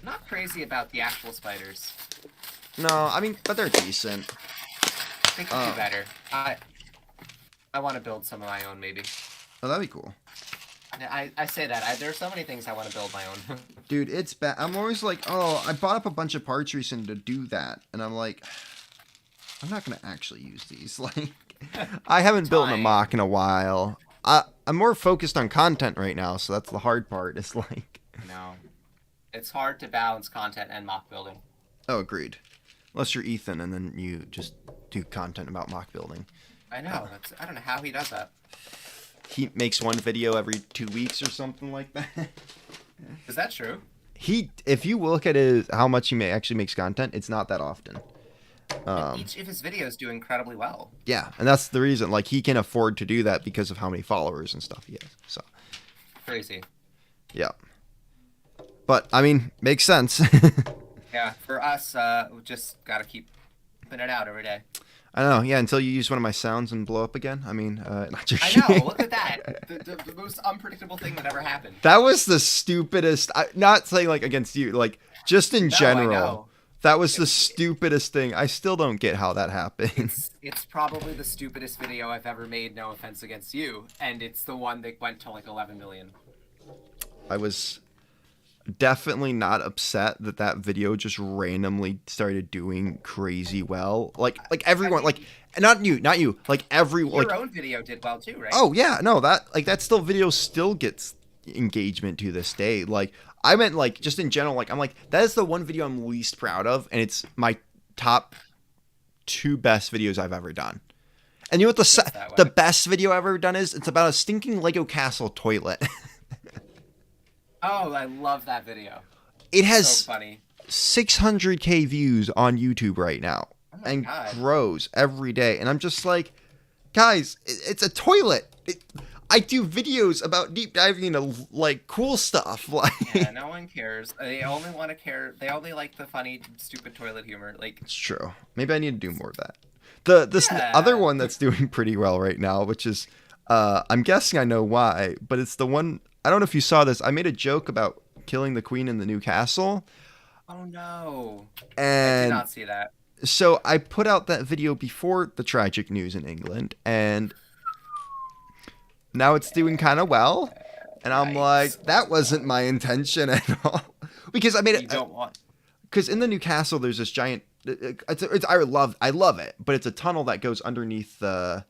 Not crazy about the actual spiders. No, I mean, but they're decent. They could do better. I want to build some of my own, maybe. Oh, that'd be cool. I say that. There are so many things I want to build my own. Dude, it's bad. I'm always like, oh, I bought up a bunch of parts recently to do that. And I'm like, I'm not going to actually use these. Like, I haven't built a mock in a while. I'm more focused on content right now, so that's the hard part. It's like... No. It's hard to balance content and mock building. Oh, agreed. Unless you're Ethan, and then you just do content about mock building. I know. I don't know how he does that. He makes one video every 2 weeks or something like that. Is that true? if you look at how much he actually makes content, it's not that often. Each of his videos do incredibly well. Yeah, and that's the reason. Like, he can afford to do that because of how many followers and stuff he has. So crazy. Yeah. But I mean, makes sense. Yeah, for us, we just gotta keep putting it out every day. I know, yeah, until you use one of my sounds and blow up again. I mean, not just I know, look at that. The most unpredictable thing that ever happened. That was the stupidest, not saying, like, against you, like, just in general. That was the stupidest thing. I still don't get how that happened. It's probably the stupidest video I've ever made, no offense against you, and it's the one that went to, like, 11 million. I was definitely not upset that video just randomly started doing crazy well. Like everyone, like, not you, like everyone. Your own video did well too, right? Oh yeah, no, that video still gets engagement to this day. Like, I meant, like, just in general, like, I'm like, that is the one video I'm least proud of, and it's my top 2 best videos I've ever done. And you know what the best video I've ever done is? It's about a stinking Lego castle toilet. Oh, I love that video. It has so funny. 600K views on YouTube right now. Oh and God. Grows every day. And I'm just like, guys, it's a toilet. I do videos about deep diving into, like, cool stuff. Like, yeah, no one cares. They only want to care. They only like the funny, stupid toilet humor. Like, it's true. Maybe I need to do more of that. This other one that's doing pretty well right now, which is, I'm guessing I know why, but it's the one. I don't know if you saw this. I made a joke about killing the queen in the new castle. Oh no! And I did not see that. So I put out that video before the tragic news in England, and now it's doing kind of well. And I'm like, that wasn't my intention at all, because I made it. You don't want. Because in the new castle, there's this giant. I love it, but it's a tunnel that goes underneath the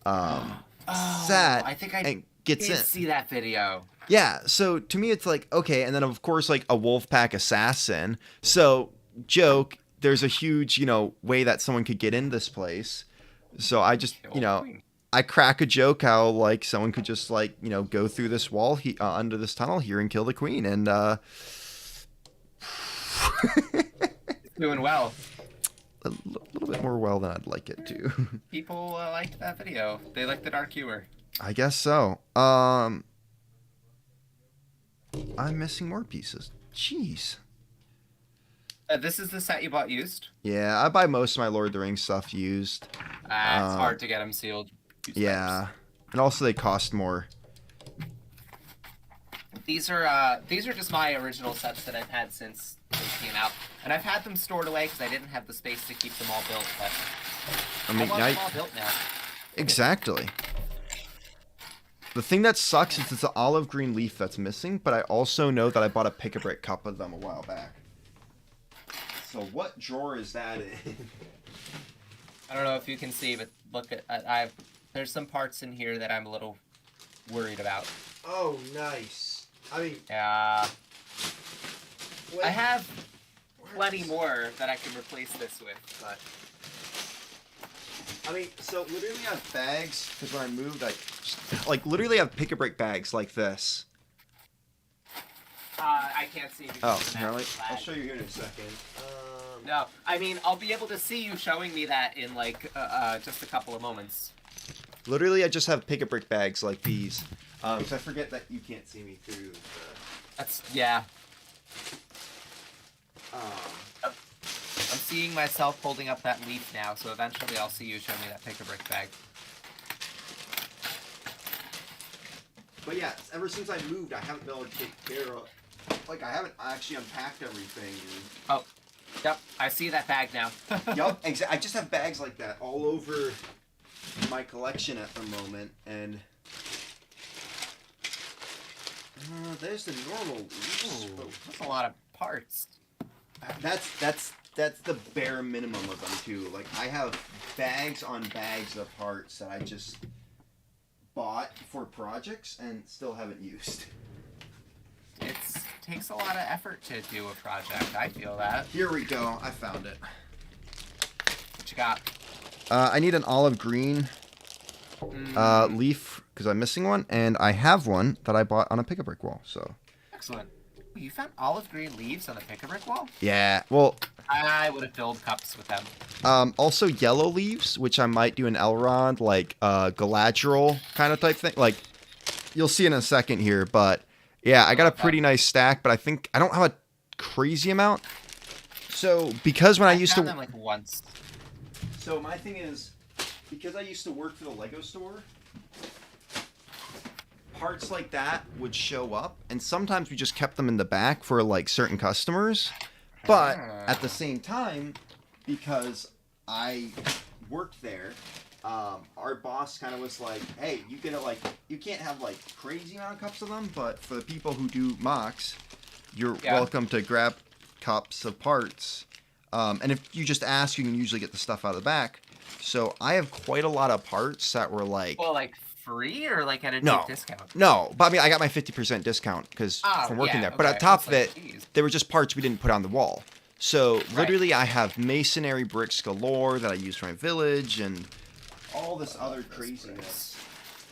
set. I think I and gets did in. See that video. Yeah, so to me it's like, okay, and then of course, like, a wolf pack assassin. So joke, there's a huge, way that someone could get in this place. So I just, I crack a joke how, like, someone could just, like, go through this wall under this tunnel here and kill the queen, and doing well. A little bit more well than I'd like it to. People liked that video. They liked the dark humor. I guess so. I'm missing more pieces. Jeez. This is the set you bought used? Yeah, I buy most of my Lord of the Rings stuff used. It's hard to get them sealed. Yeah, and also they cost more. These are just my original sets that I've had since they came out, and I've had them stored away because I didn't have the space to keep them all built. But I want them all built now. Exactly. The thing that sucks is it's an olive green leaf that's missing, but I also know that I bought a pick-a-brick cup of them a while back. So what drawer is that in? I don't know if you can see, but look at there's some parts in here that I'm a little worried about. Oh, nice. I mean, yeah. I have plenty more that I can replace this with, but. I mean, so literally I have bags, because when I moved, I literally have pick-a-brick bags like this. I can't see. Oh, really? I'll show you here in a second. No, I mean, I'll be able to see you showing me that in, like, just a couple of moments. Literally, I just have pick-a-brick bags like these. Because I forget that you can't see me through the... That's, yeah. I'm seeing myself holding up that leaf now, so eventually I'll see you show me that pick-a-brick bag. But yeah, ever since I moved, I haven't been able to take care of... Like, I haven't actually unpacked everything. Oh, yep, I see that bag now. Yup, exactly. I just have bags like that all over my collection at the moment, and... there's the normal leaves. Ooh, that's a lot of parts. That's the bare minimum of them too. Like, I have bags on bags of parts that I just bought for projects and still haven't used. It takes a lot of effort to do a project. I feel that. Here we go. I found it. What you got? I need an olive green leaf because I'm missing one, and I have one that I bought on a pick-a-brick wall. So. Excellent. You found olive green leaves on the pick-a-brick wall? Yeah, well... I would have filled cups with them. Also yellow leaves, which I might do an Elrond, like, Galadriel kind of type thing. Like, you'll see in a second here, but... Yeah, I got a pretty nice stack, but I think... I don't have a crazy amount. So, because when I used to... them, like, once. So, my thing is... Because I used to work for the Lego store... Parts like that would show up, and sometimes we just kept them in the back for, like, certain customers. But, at the same time, because I worked there... our boss kind of was like, hey, you can't have like crazy amount of cups of them, but for the people who do mocks, you're welcome to grab cups of parts. And if you just ask, you can usually get the stuff out of the back. So I have quite a lot of parts that were like... Well, like free or like at a deep discount? No, but I mean, I got my 50% discount because from working there. But on top of it, they were just parts we didn't put on the wall. So literally I have masonry bricks galore that I use for my village and... all this other craziness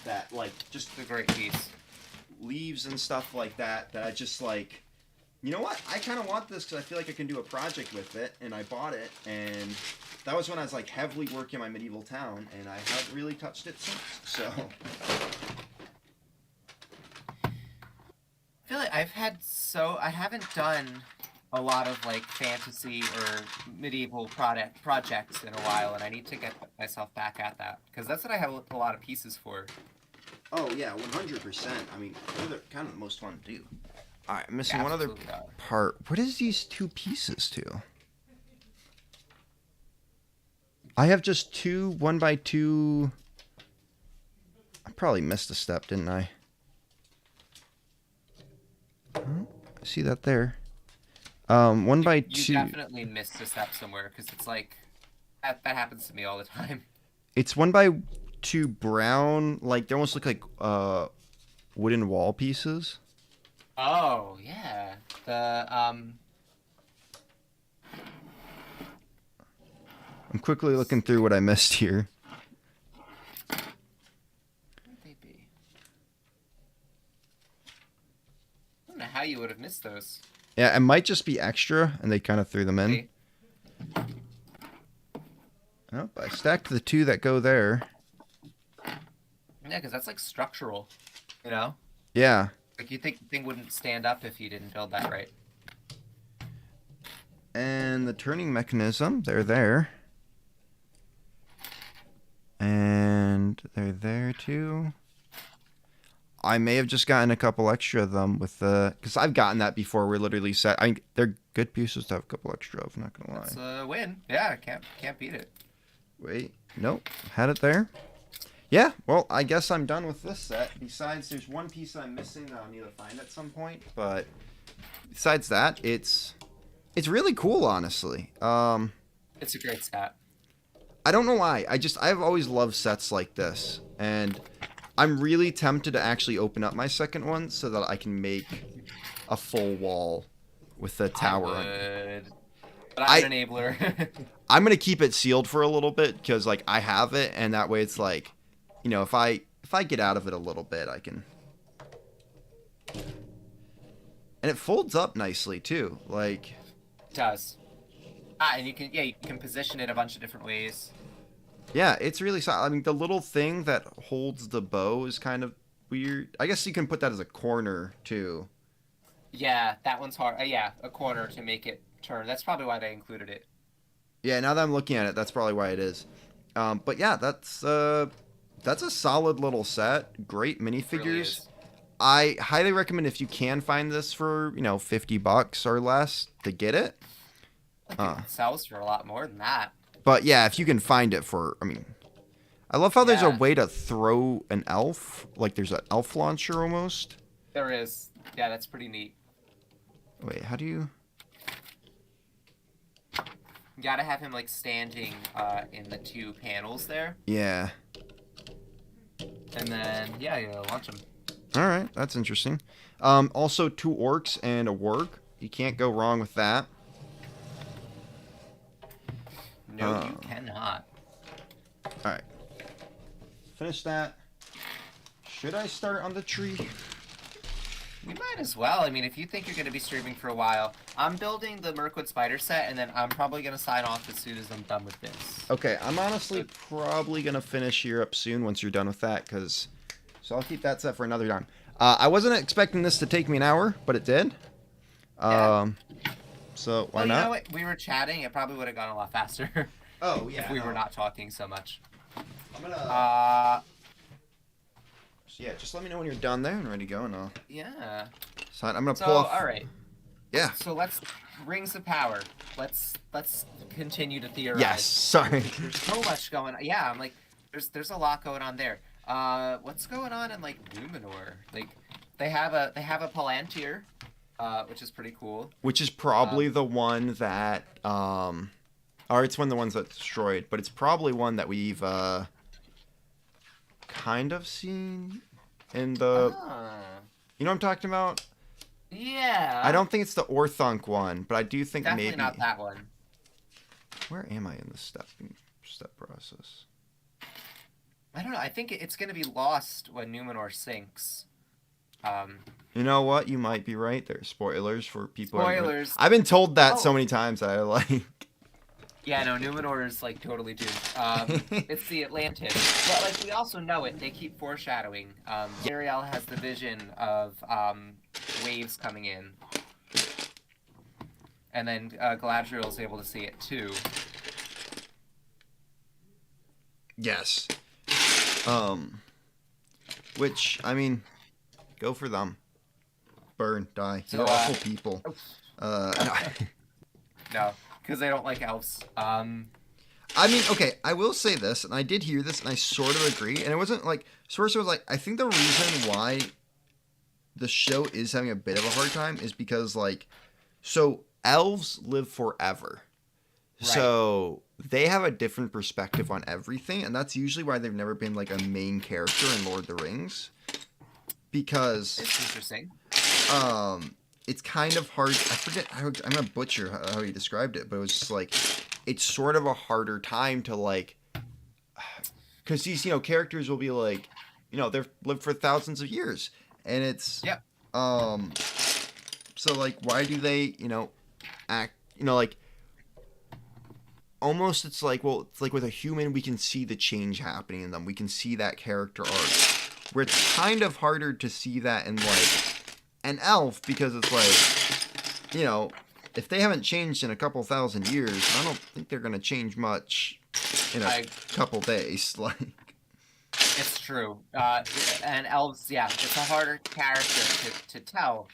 that, like, just a great piece. Leaves and stuff like that, that I just, like, you know what? I kind of want this because I feel like I can do a project with it, and I bought it, and that was when I was, like, heavily working my medieval town, and I haven't really touched it since, so... I feel like I haven't done a lot of like fantasy or medieval projects in a while, and I need to get myself back at that because that's what I have a lot of pieces for. Oh yeah, 100%. I mean, they're kind of the most fun to do. All right, I'm missing one other part. What is these two pieces to? I have just two 1x2. I probably missed a step, didn't I? Oh, I see that there. 1x2. You definitely missed a step somewhere because it's like that happens to me all the time. It's 1x2 brown, like they almost look like wooden wall pieces. Oh yeah, I'm quickly looking through what I missed here. Where would they be? I don't know how you would have missed those. Yeah, it might just be extra, and they kind of threw them in. Oh, I stacked the two that go there. Yeah, because that's like structural, you know? Yeah. Like you think the thing wouldn't stand up if you didn't build that right. And the turning mechanism, they're there. And they're there too. I may have just gotten a couple extra of them with the... Because I've gotten that before. We're literally set... I mean, they're good pieces to have a couple extra of, not going to lie. It's a win. Yeah, can't beat it. Wait. Nope. Had it there. Yeah, well, I guess I'm done with this set. Besides, there's one piece I'm missing that I'll need to find at some point. But besides that, it's really cool, honestly. It's a great set. I don't know why. I've always loved sets like this. And... I'm really tempted to actually open up my second one so that I can make a full wall with the tower. But I'm an enabler. I'm going to keep it sealed for a little bit because, like, I have it, and that way it's like, you know, if I get out of it a little bit, I can... And it folds up nicely, too. Like... It does. And you can position it a bunch of different ways. Yeah, it's really solid. I mean, the little thing that holds the bow is kind of weird. I guess you can put that as a corner, too. Yeah, that one's hard. Yeah, a corner to make it turn. That's probably why they included it. Yeah, now that I'm looking at it, that's probably why it is. But yeah, that's a solid little set. Great minifigures. Really, I highly recommend if you can find this for, you know, $50 or less to get it. I think it sells for a lot more than that. But yeah, if you can find it for, I mean, I love how there's a way to throw an elf. Like there's an elf launcher almost. There is. Yeah, that's pretty neat. Wait, how do you... You gotta have him like standing in the two panels there. Yeah. And then, yeah, you launch him. Alright, that's interesting. Also, 2 orcs and a warg. You can't go wrong with that. No, you cannot. Alright. Finish that. Should I start on the tree? You might as well. I mean, if you think you're going to be streaming for a while, I'm building the Mirkwood spider set, and then I'm probably going to sign off as soon as I'm done with this. Okay, I'm honestly probably going to finish here up soon once you're done with that, so I'll keep that set for another time. I wasn't expecting this to take me an hour, but it did. Yeah. So why not? You know what? We were chatting. It probably would have gone a lot faster. Oh, yeah. If we were not talking so much. I'm gonna... yeah, just let me know when you're done there and ready to go, and I'll... Yeah. So I'm gonna pull off... alright. Yeah. So let's... Rings of Power. Let's continue to theorize. Yes, sorry. There's so much going on. Yeah, I'm like... There's a lot going on there. What's going on in, like, Numenor? Like, they have a Palantir, which is pretty cool. Which is probably the one that... Or it's one of the ones that's destroyed, but it's probably one that we've kind of seen in the... You know what I'm talking about? Yeah. I don't think it's the Orthunk one, but I do think Definitely maybe... not that one. Where am I in the step process? I don't know. I think it's going to be lost when Numenor sinks. You know what? You might be right there. Spoilers for people. Spoilers. I've been told that so many times that I like... Yeah, no, Numenor is, like, totally doomed. It's the Atlantis. But, like, we also know it. They keep foreshadowing. Ariel has the vision of waves coming in. And then Galadriel's able to see it, too. Yes. Which, I mean, go for them. Burn, die. So, You're awful people. No. No. Because they don't like elves. I mean, okay, I will say this, and I did hear this, and I sort of agree, and it wasn't like, Sorcerer was like, I think the reason why the show is having a bit of a hard time is because, like, so elves live forever. Right. So they have a different perspective on everything, and that's usually why they've never been, like, a main character in Lord of the Rings. Because... It's interesting. It's kind of hard. I forget. I'm gonna butcher how he described it, but it was just like, it's sort of a harder time to like, because these characters will be like, they've lived for thousands of years, and it's so like, why do they act like, almost it's like, well, it's like with a human we can see the change happening in them, we can see that character arc, where it's kind of harder to see that in like an elf, because it's like, if they haven't changed in a couple thousand years, I don't think they're going to change much in a couple days. Like, it's true. And elves, yeah, it's a harder character to tell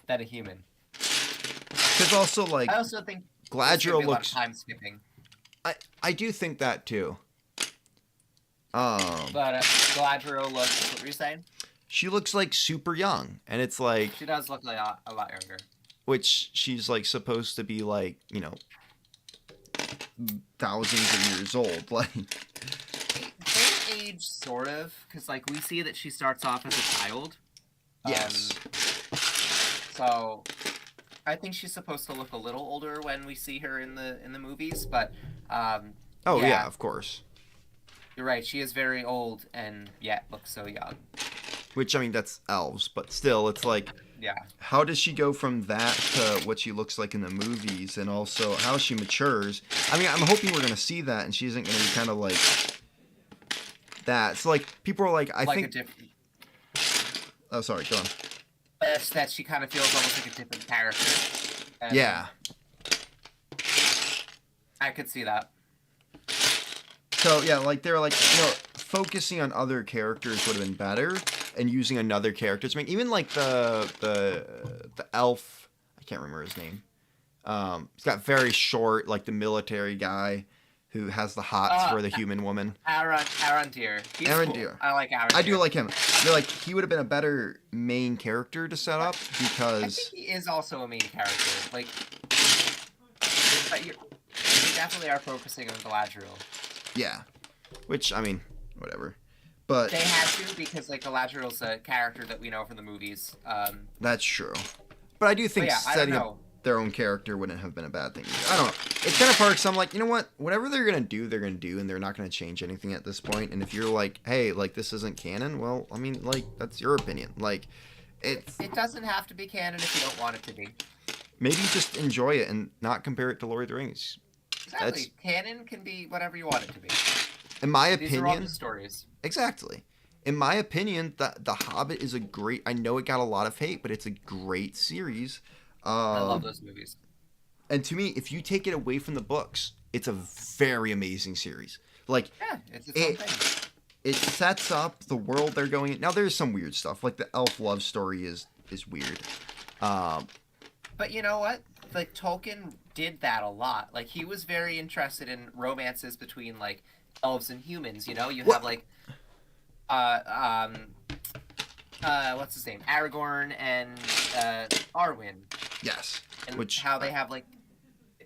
than a human. Because also, like, I also think Galadriel looks... time skipping. I do think that, too. But Galadriel looks... What were you saying? She looks like super young, and it's like... She does look like a lot younger. Which she's like supposed to be like, thousands of years old. Like, they age sort of, because like we see that she starts off as a child. Yes. So I think she's supposed to look a little older when we see her in the movies, but oh yeah, of course. You're right. She is very old and yet looks so young. Which, I mean, that's elves, but still, it's like, yeah. How does she go from that to what she looks like in the movies, and also how she matures? I mean, I'm hoping we're going to see that, and she isn't going to be kind of like that. So, like, people are like, I think... Oh, sorry, go on. That she kind of feels almost like a different character. And yeah. I could see that. So, yeah, like, they're like, focusing on other characters would have been better, and using another character. I mean, even like the elf, I can't remember his name. He's got very short, like the military guy who has the hots for the human woman. Arondir. Arondir. Cool. I like Arondir. I do like him. They're like, he would have been a better main character to set up, because... I think he is also a main character. Like, but you definitely are focusing on Galadriel. Yeah. Which, I mean, whatever. But they had to, because like Galadriel's a character that we know from the movies. That's true. But I do think setting up their own character wouldn't have been a bad thing. I don't know. It's kind of hard, because I'm like, you know what? Whatever they're going to do, and they're not going to change anything at this point. And if you're like, hey, like, this isn't canon, well, I mean, like, that's your opinion. Like, It doesn't have to be canon if you don't want it to be. Maybe just enjoy it and not compare it to Lord of the Rings. Exactly. Canon can be whatever you want it to be. In my These opinion, are all just stories. Exactly. In my opinion, the Hobbit is a great. I know it got a lot of hate, but it's a great series. I love those movies. And to me, if you take it away from the books, it's a very amazing series. Like, yeah, it's its own thing. It sets up the world they're going in. Now, there's some weird stuff. Like, the elf love story is weird. But you know what? Like, Tolkien did that a lot. Like, he was very interested in romances between, like, elves and humans, you know? You have, like, what's his name? Aragorn and, Arwen. Yes. And how they have, like,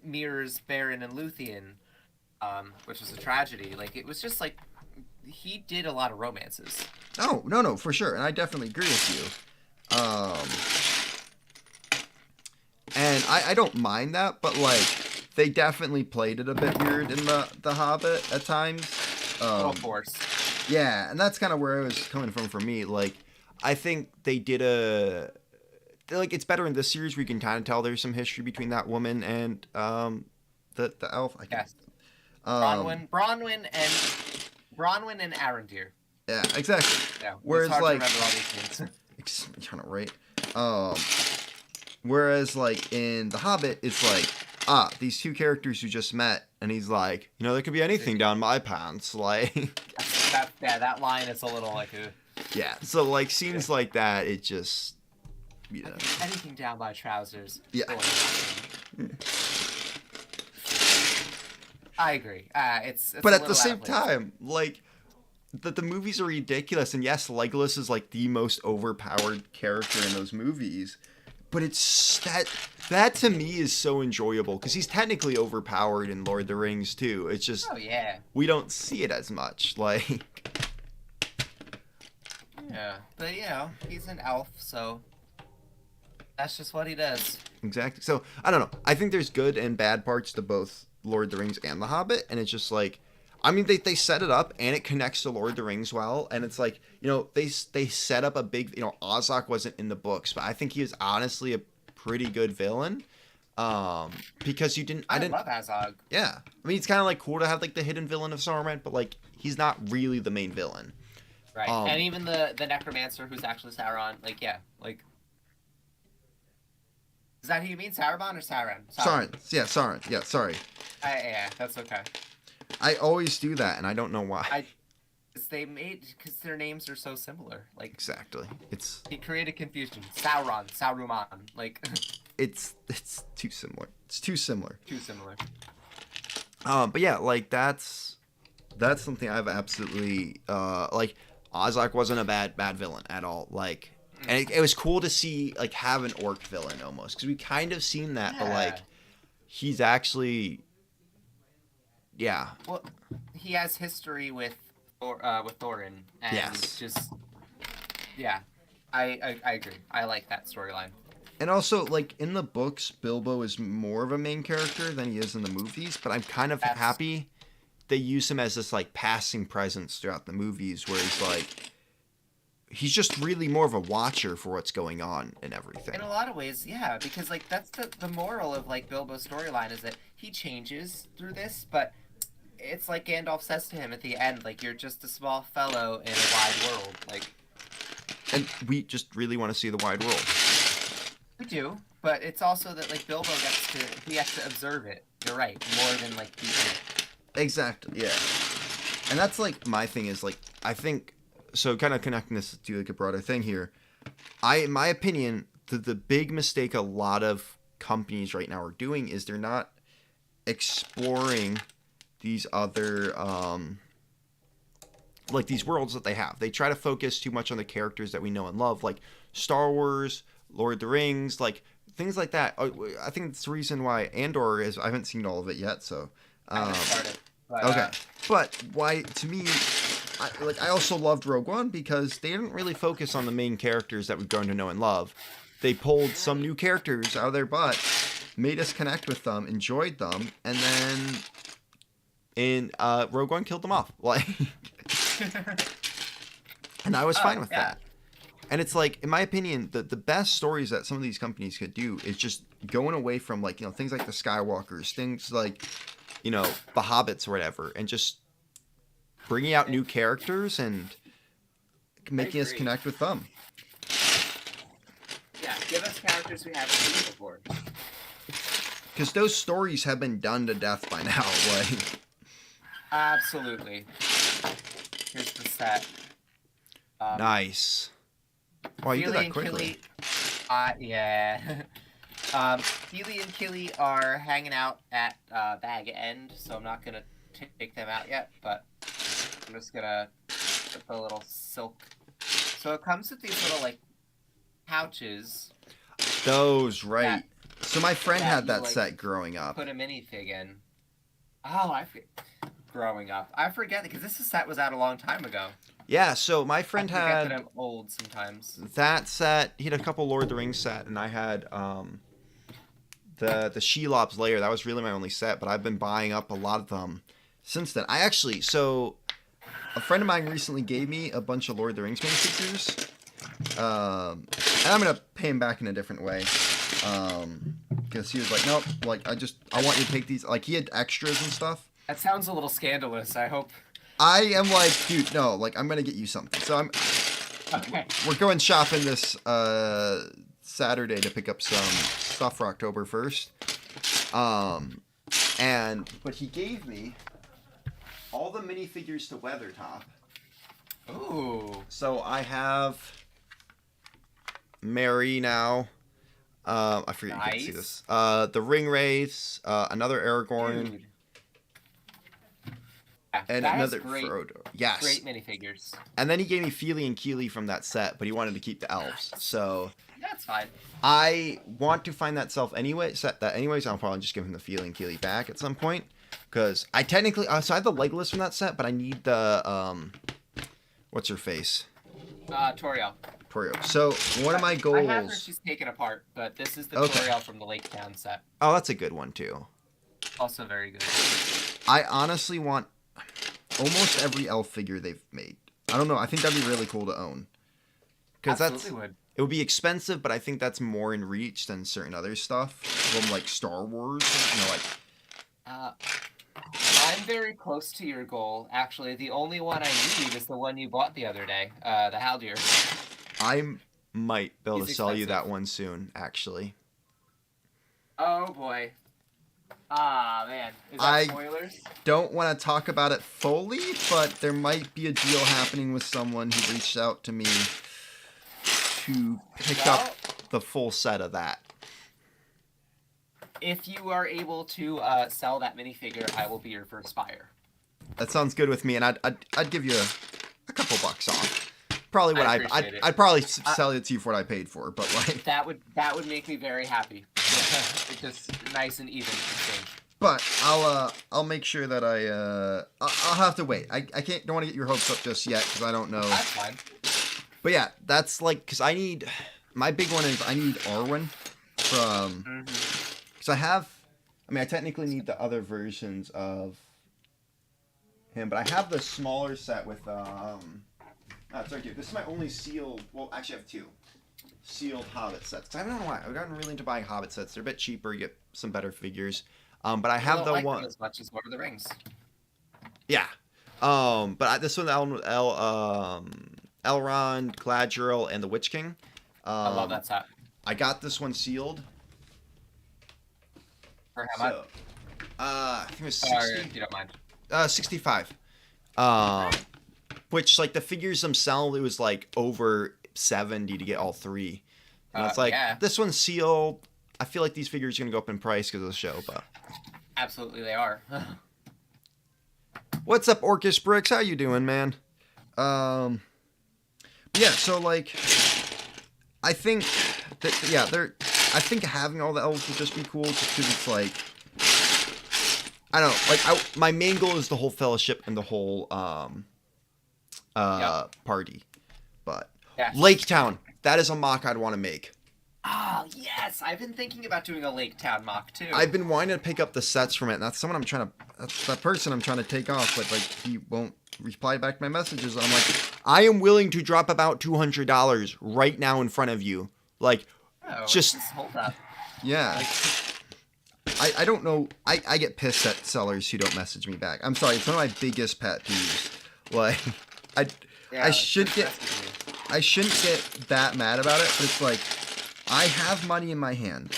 mirrors, Beren and Luthien, which was a tragedy. Like, it was just, like, he did a lot of romances. Oh, no, for sure. And I definitely agree with you. And I don't mind that, but, like, they definitely played it a bit weird in the Hobbit at times. Of course. Yeah, and that's kind of where I was coming from for me. Like, I think they did like, it's better in this series where you can kind of tell there's some history between that woman and the elf. Yes. Bronwyn and Arondir. Yeah, exactly. Yeah. Whereas, it's hard like, to remember all these names. I'm trying to write. Whereas, like, in The Hobbit, it's like, these two characters who just met, and he's like, you know, there could be anything down my pants, like. that line is a little like. Yeah. So, like, scenes like that, it just, you know. Anything down my trousers. Yeah. I agree. It's but at the same time, like, the movies are ridiculous, and yes, Legolas is like the most overpowered character in those movies, but it's that to me is so enjoyable because he's technically overpowered in Lord of the Rings too. It's just we don't see it as much, like. Yeah, but you know, he's an elf, so that's just what he does. Exactly. So I don't know. I think there's good and bad parts to both Lord of the Rings and The Hobbit, and it's just like, I mean, they set it up and it connects to Lord of the Rings well, and it's like, you know, they set up a big, you know, Ozark wasn't in the books, but I think he is honestly a pretty good villain, because I didn't love Azog. Yeah, I mean, it's kind of like cool to have like the hidden villain of Sauron, but like he's not really the main villain. Right, and even the necromancer who's actually Sauron, like, yeah, like. Is that who you mean, Saruman or Sauron? Sauron. Yeah, Sauron. Yeah, sorry. Yeah, that's okay. I always do that, and I don't know why. Because their names are so similar. Like, exactly. He created confusion. Sauron, Saruman, like. It's too similar. It's too similar. Too similar. But yeah, like that's something I've absolutely like. Ozark wasn't a bad villain at all. Like. And it was cool to see, like, have an orc villain almost. Because we kind of seen that, but, like, he's actually... Yeah. Well, he has history with Thorin. And just... Yeah. I agree. I like that storyline. And also, like, in the books, Bilbo is more of a main character than he is in the movies. But I'm kind of happy they use him as this, like, passing presence throughout the movies. Where he's, like... He's just really more of a watcher for what's going on and everything. In a lot of ways, yeah, because like that's the moral of like Bilbo's storyline is that he changes through this, but it's like Gandalf says to him at the end, like, you're just a small fellow in a wide world, like. And we just really want to see the wide world. We do, but it's also that like Bilbo he has to observe it. You're right, more than like be in it. Exactly, yeah. And that's like my thing is like I think. So kind of connecting this to like a broader thing here, in my opinion, the big mistake a lot of companies right now are doing is they're not exploring these other, like these worlds that they have. They try to focus too much on the characters that we know and love, like Star Wars, Lord of the Rings, like things like that. I think it's the reason why Andor is, I haven't seen all of it yet, so. I haven't started. But, okay. But why, to me... I also loved Rogue One because they didn't really focus on the main characters that we've grown to know and love. They pulled some new characters out of their butt, made us connect with them, enjoyed them, and then in Rogue One killed them off. Like, and I was fine with that. And it's like, in my opinion, the best stories that some of these companies could do is just going away from, like, you know, things like the Skywalkers, things like, you know, the Hobbits or whatever, and just bringing out new characters and making us connect with them. Yeah, give us characters we haven't seen before. Because those stories have been done to death by now. Like, absolutely. Here's the set. Nice. Wow, you did that quickly. Yeah. Feely and Killy are hanging out at Bag End, so I'm not gonna take them out yet, but I'm just gonna put the little silk. So it comes with these little, like, pouches. Those, right. So my friend had that set growing up. Put a minifig in. Oh, growing up. I forget, because this set was out a long time ago. Yeah, so my friend had... that I'm old sometimes. That set, he had a couple Lord of the Rings set, and I had the Shelob's Lair. That was really my only set, but I've been buying up a lot of them since then. So a friend of mine recently gave me a bunch of Lord of the Rings minifigures. And I'm going to pay him back in a different way. Because he was like, nope, like, I want you to take these. Like, he had extras and stuff. That sounds a little scandalous, I hope. I am like, dude, no, like, I'm going to get you something. So Okay. We're going shopping this Saturday to pick up some stuff for October 1st. But he gave me all the minifigures to Weathertop. Ooh. So I have Mary now. I forget you can't see this. The Ringwraiths, another Aragorn. Dude. And another Frodo. Yes. Great minifigures. And then he gave me Feely and Keely from that set, but he wanted to keep the elves. So that's fine. I want to find that set anyways. I'll probably just give him the Feely and Keely back at some point. Because I technically... so I have the Legolas from that set, but I need the... what's her face? Toriel. So one of my goals... I have her, she's taken apart, but this is the Toriel from the Lake Town set. Oh, that's a good one, too. Also very good. I honestly want almost every elf figure they've made. I don't know. I think that'd be really cool to own. Because it would be expensive, but I think that's more in reach than certain other stuff. From, like, Star Wars. You know, like... I'm very close to your goal. Actually, the only one I need is the one you bought the other day. The Haldir. I might be able to sell you that one soon, actually. Oh, boy. Ah, man. Is that spoilers? Don't want to talk about it fully, but there might be a deal happening with someone who reached out to me to pick up the full set of that. If you are able to sell that minifigure, I will be your first buyer. That sounds good with me, and I'd give you a couple bucks off. Probably what I'd probably sell it to you for what I paid for, but like that would make me very happy. It's just nice and even exchange. But I'll make sure that I'll have to wait. I don't want to get your hopes up just yet because I don't know. That's fine. But yeah, that's like because my big one is I need Arwen from because I technically need the other versions of him, but I have the smaller set with sorry, dude. This is my only sealed. Well, actually, I have two sealed Hobbit sets. I don't know why. I've gotten really into buying Hobbit sets. They're a bit cheaper. You get some better figures. But I have the one as much as Lord of the Rings. Yeah. This one, Elrond, Galadriel, and the Witch King. I love that set. I got this one sealed. For how much? I think it was 60. If you don't mind. 65. Which, like, the figures themselves, it was, like, over 70 to get all three. And it's like, this one's sealed. I feel like these figures are going to go up in price because of the show, but... Absolutely they are. What's up, Matticus Bricks? How you doing, man? Yeah, so, like... I think having all the elves would just be cool just because it's, like... I don't know. Like, my main goal is the whole fellowship and the whole, party. But... Yes. Lake Town. That is a mock I'd want to make. Oh, yes! I've been thinking about doing a Lake Town mock, too. I've been wanting to pick up the sets from it, and that's that person I'm trying to take off, but, like, he won't reply back to my messages. I'm like, I am willing to drop about $200 right now in front of you. Like, just hold up. Yeah. I don't know. I get pissed at sellers who don't message me back. I'm sorry. It's one of my biggest pet peeves. Like, I shouldn't get that mad about it, but it's like, I have money in my hand.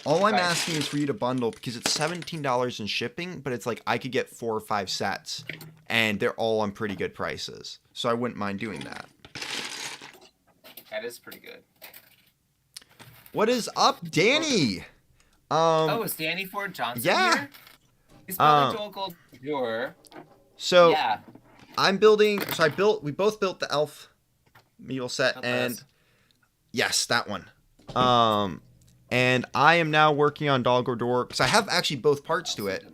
All I'm asking is for you to bundle, because it's $17 in shipping, but it's like I could get 4 or 5 sets, and they're all on pretty good prices. So I wouldn't mind doing that. That is pretty good. What is up, Danny? Is Danny Ford Johnson here? He's building Joel Gold's door. So yeah. I'm building. So we both built the elf medieval set, and yes, that one. And I am now working on Doggo Door because I have actually both parts to it.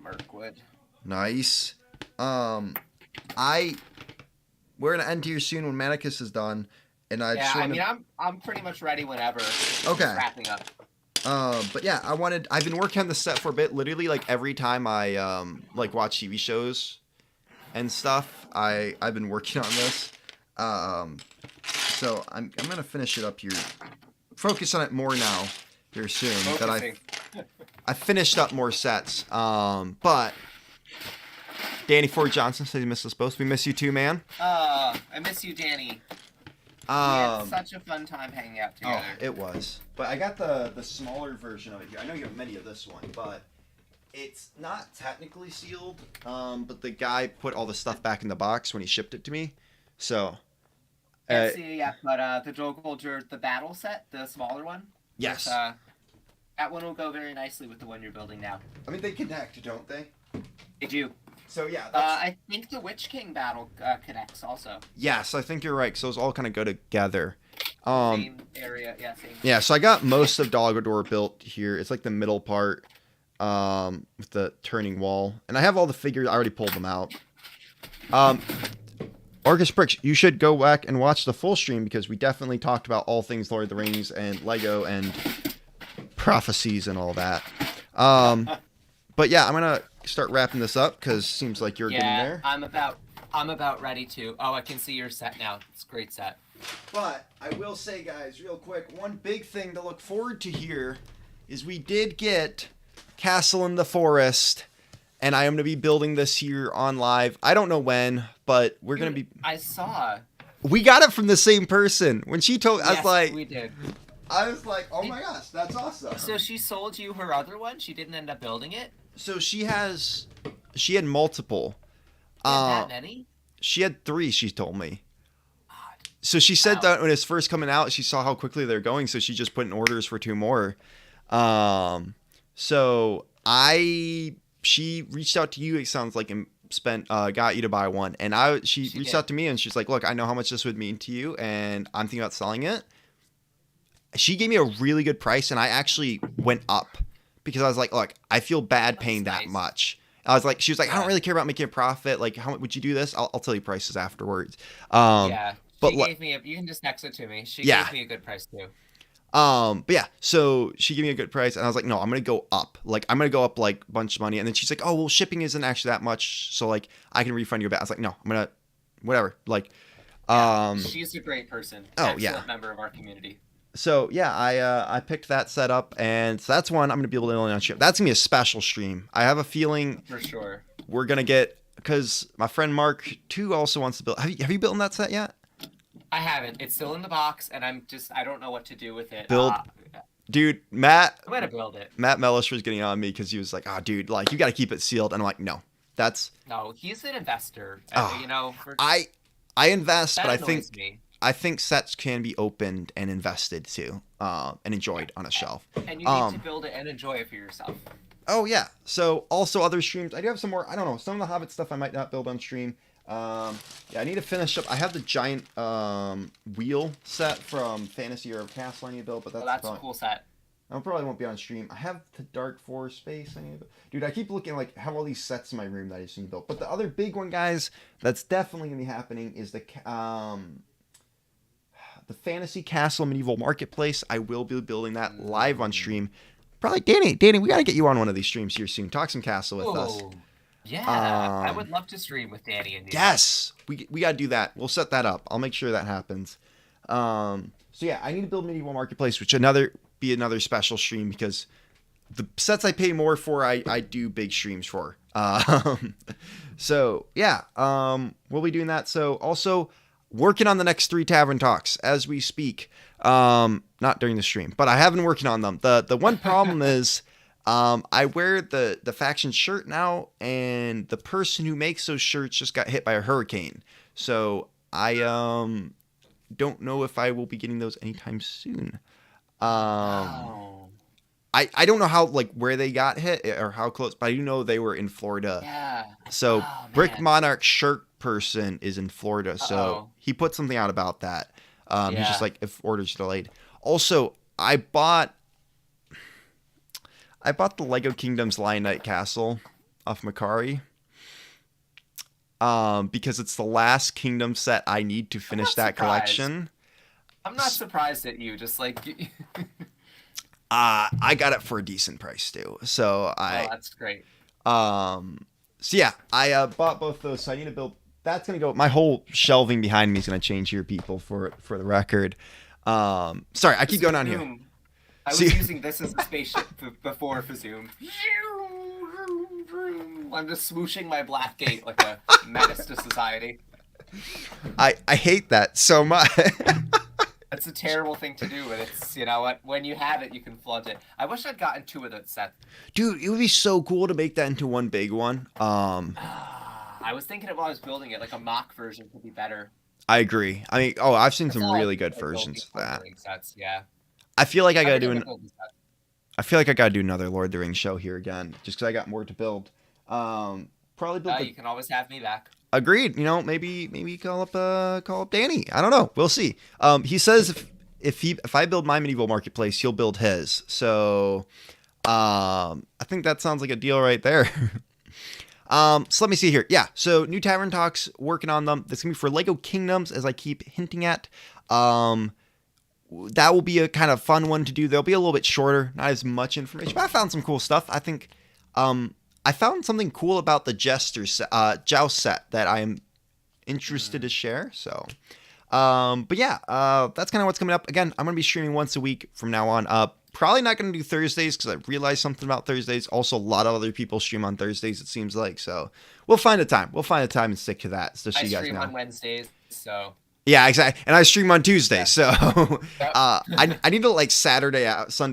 Nice. We're gonna end here soon when Matticus is done, and I'm pretty much ready whenever. Okay. Just wrapping up. But yeah, I've been working on this set for a bit. Literally, like every time I like watch TV shows and stuff, I've been working on this. So I'm gonna finish it up here. Focus on it more now here soon. Focusing. That I finished up more sets. But Danny Ford Johnson says he missed us both. We miss you too, man. I miss you, Danny. We had such a fun time hanging out together. Oh, it was. But I got the smaller version of it here. I know you have many of this one, but it's not technically sealed. But the guy put all the stuff back in the box when he shipped it to me. So. But the Joel Golger, the battle set, the smaller one. Yes. That one will go very nicely with the one you're building now. I mean, they connect, don't they? They do. So yeah. I think the Witch King battle connects also. Yes, I think you're right. So those all kind of go together. Same area, same. Yeah, so I got most of Doggo Door built here. It's like the middle part, with the turning wall, and I have all the figures. I already pulled them out. Matticus Bricks, you should go back and watch the full stream because we definitely talked about all things Lord of the Rings and Lego and prophecies and all that. But yeah, I'm gonna start wrapping this up because it seems like you're getting there. I'm about ready to. Oh, I can see your set now. It's a great set. But I will say, guys, real quick, one big thing to look forward to here is we did get Castle in the Forest, and I am going to be building this here on live. I don't know when, but we're going to be... I saw. We got it from the same person. When she told... I was like... we did. I was like, oh my gosh, that's awesome. So she sold you her other one? She didn't end up building it? So she had multiple. That many? She had 3, she told me. So she said that when it's first coming out, she saw how quickly they're going, so she just put in orders for 2 more. So she reached out to you, it sounds like, and got you to buy one. And she reached out to me and she's like, look, I know how much this would mean to you, and I'm thinking about selling it. She gave me a really good price, and I actually went up because I was like, look, I feel bad paying that much. She was like, I don't really care about making a profit. Like, how would you do this? I'll tell you prices afterwards. She gave me you can just text it to me. She gave me a good price too. But yeah, so she gave me a good price, and I was like, no, I'm gonna go up. Like, I'm gonna go up like a bunch of money. And then she's like, oh, well, shipping isn't actually that much, so like I can refund you back. I was like, no, I'm gonna whatever. Like, she's a great person. Oh, excellent member of our community. So yeah, I picked that setup, and so that's one I'm gonna be able to only on ship. That's gonna be a special stream. I have a feeling for sure we're gonna get, because my friend Mark too also wants to build. Have you built that set yet? I haven't. It's still in the box, and I don't know what to do with it. Dude, Matt. I'm gonna build it. Matt Mellish was getting on me because he was like, dude, like you got to keep it sealed, and I'm like, no, he's an investor. I invest, but I think sets can be opened and invested too, and enjoyed on a shelf. And you need to build it and enjoy it for yourself. Oh yeah. So also other streams, I do have some more. I don't know, some of the Hobbit stuff I might not build on stream. I need to finish up. I have the giant wheel set from Fantasy or Castle I need to build, but that's a cool set. I probably won't be on stream. I have the Dark Forest space I need to build. Dude, I keep looking like have all these sets in my room that I just need to build. But the other big one, guys, that's definitely gonna be happening is the Fantasy Castle Medieval Marketplace. I will be building that live on stream. Probably Danny, we gotta get you on one of these streams here soon. Talk some castle with us. Yeah, I would Um, love to stream with Danny and you. yes, we gotta do that. We'll set that up. I'll make sure that happens. So yeah, I need to build medieval marketplace, which another special stream because the sets I pay more for, I do big streams for. So yeah, we'll be doing that. So also working on the next 3 tavern talks as we speak. Not during the stream, but I have been working on them. The one problem is, I wear the faction shirt now, and the person who makes those shirts just got hit by a hurricane. So I don't know if I will be getting those anytime soon. Oh. I don't know how, like, where they got hit or how close, but I do know they were in Florida. Yeah. So Oh, Brick man. Monarch shirt person is in Florida, so Uh-oh. he put something out about that. He's just Yeah. like, if orders delayed. Also, I bought the Lego Kingdoms Lion Knight Castle off Macari. Because it's the last Kingdom set I need to finish that collection. I'm not surprised at you. Just like, I got it for a decent price too. So oh, that's great. So yeah, I bought both those. So I need to build. That's gonna go. My whole shelving behind me is gonna change here, people. For the record. Sorry, I keep going on here. I was using this as a spaceship before for Zoom. I'm just swooshing my black gate like a menace to society. I hate that so much. That's a terrible thing to do, but it's, you know what? When you have it, you can flaunt it. I wish I'd gotten 2 of that set. Dude, it would be so cool to make that into one big one. I was thinking of while I was building it, like a mock version could be better. I agree. I mean, I've seen some really good Like, versions of that. sets, yeah. I feel like I gotta Everything do with Golden Set. I feel like I gotta do another Lord of the Rings show here again, just because I got more to build. Probably build. You can always have me back. Agreed. You know, maybe call up Danny. I don't know. We'll see. He says if I build my medieval marketplace, he'll build his. So, I think that sounds like a deal right there. So let me see here. Yeah. So new tavern talks, working on them. This gonna be for Lego Kingdoms, as I keep hinting at. That will be a kind of fun one to do. They'll be a little bit shorter, not as much information, but I found some cool stuff. I think, I found something cool about the Jester Joust set that I am interested to share. So, but yeah, that's kind of what's coming up. Again, I'm going to be streaming once a week from now on. Probably not going to do Thursdays because I realized something about Thursdays. Also, a lot of other people stream on Thursdays, it seems like. So we'll find a time. We'll find a time and stick to that. So I you guys stream know. on Wednesdays, so. Yeah, exactly. And I stream on Tuesday, Yeah. so Yep. I need to, like, Sunday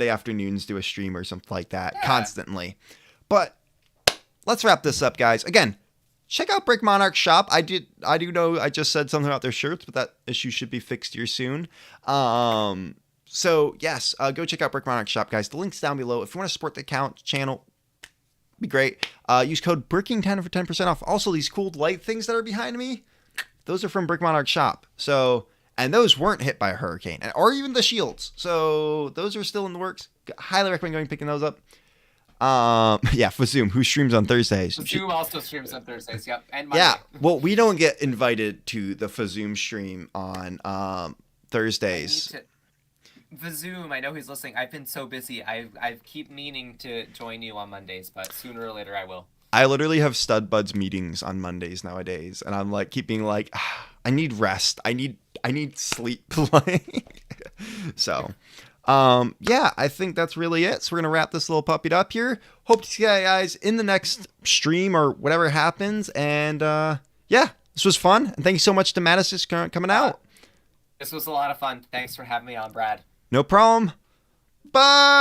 afternoons do a stream or something like that constantly. But let's wrap this up, guys. Again, check out Brick Monarch shop. I do know I just said something about their shirts, but that issue should be fixed here soon. So yes, go check out Brick Monarch shop, guys. The link's down below. If you want to support the channel, be great. Use code BRICKING10 for 10% off. Also, these cool light things that are behind me, those are from Brick Monarch shop. So, and those weren't hit by a hurricane, or even the shields. So those are still in the works. Highly recommend going and picking those up. Yeah, Fazoom, who streams on Thursdays. Fazoom also streams on Thursdays, yep. And Monday. Yeah, well, we don't get invited to the Fazoom stream on Thursdays. Fazoom, I know he's listening. I've been so busy. I keep meaning to join you on Mondays, but sooner or later I will. I literally have stud buds meetings on Mondays nowadays, and I'm like keeping like, I need rest. I need sleep. So, yeah, I think that's really it. So we're gonna wrap this little puppy up here. Hope to see you guys in the next stream or whatever happens. And yeah, this was fun. And thank you so much to Matticus coming out. This was a lot of fun. Thanks for having me on, Brad. No problem. Bye.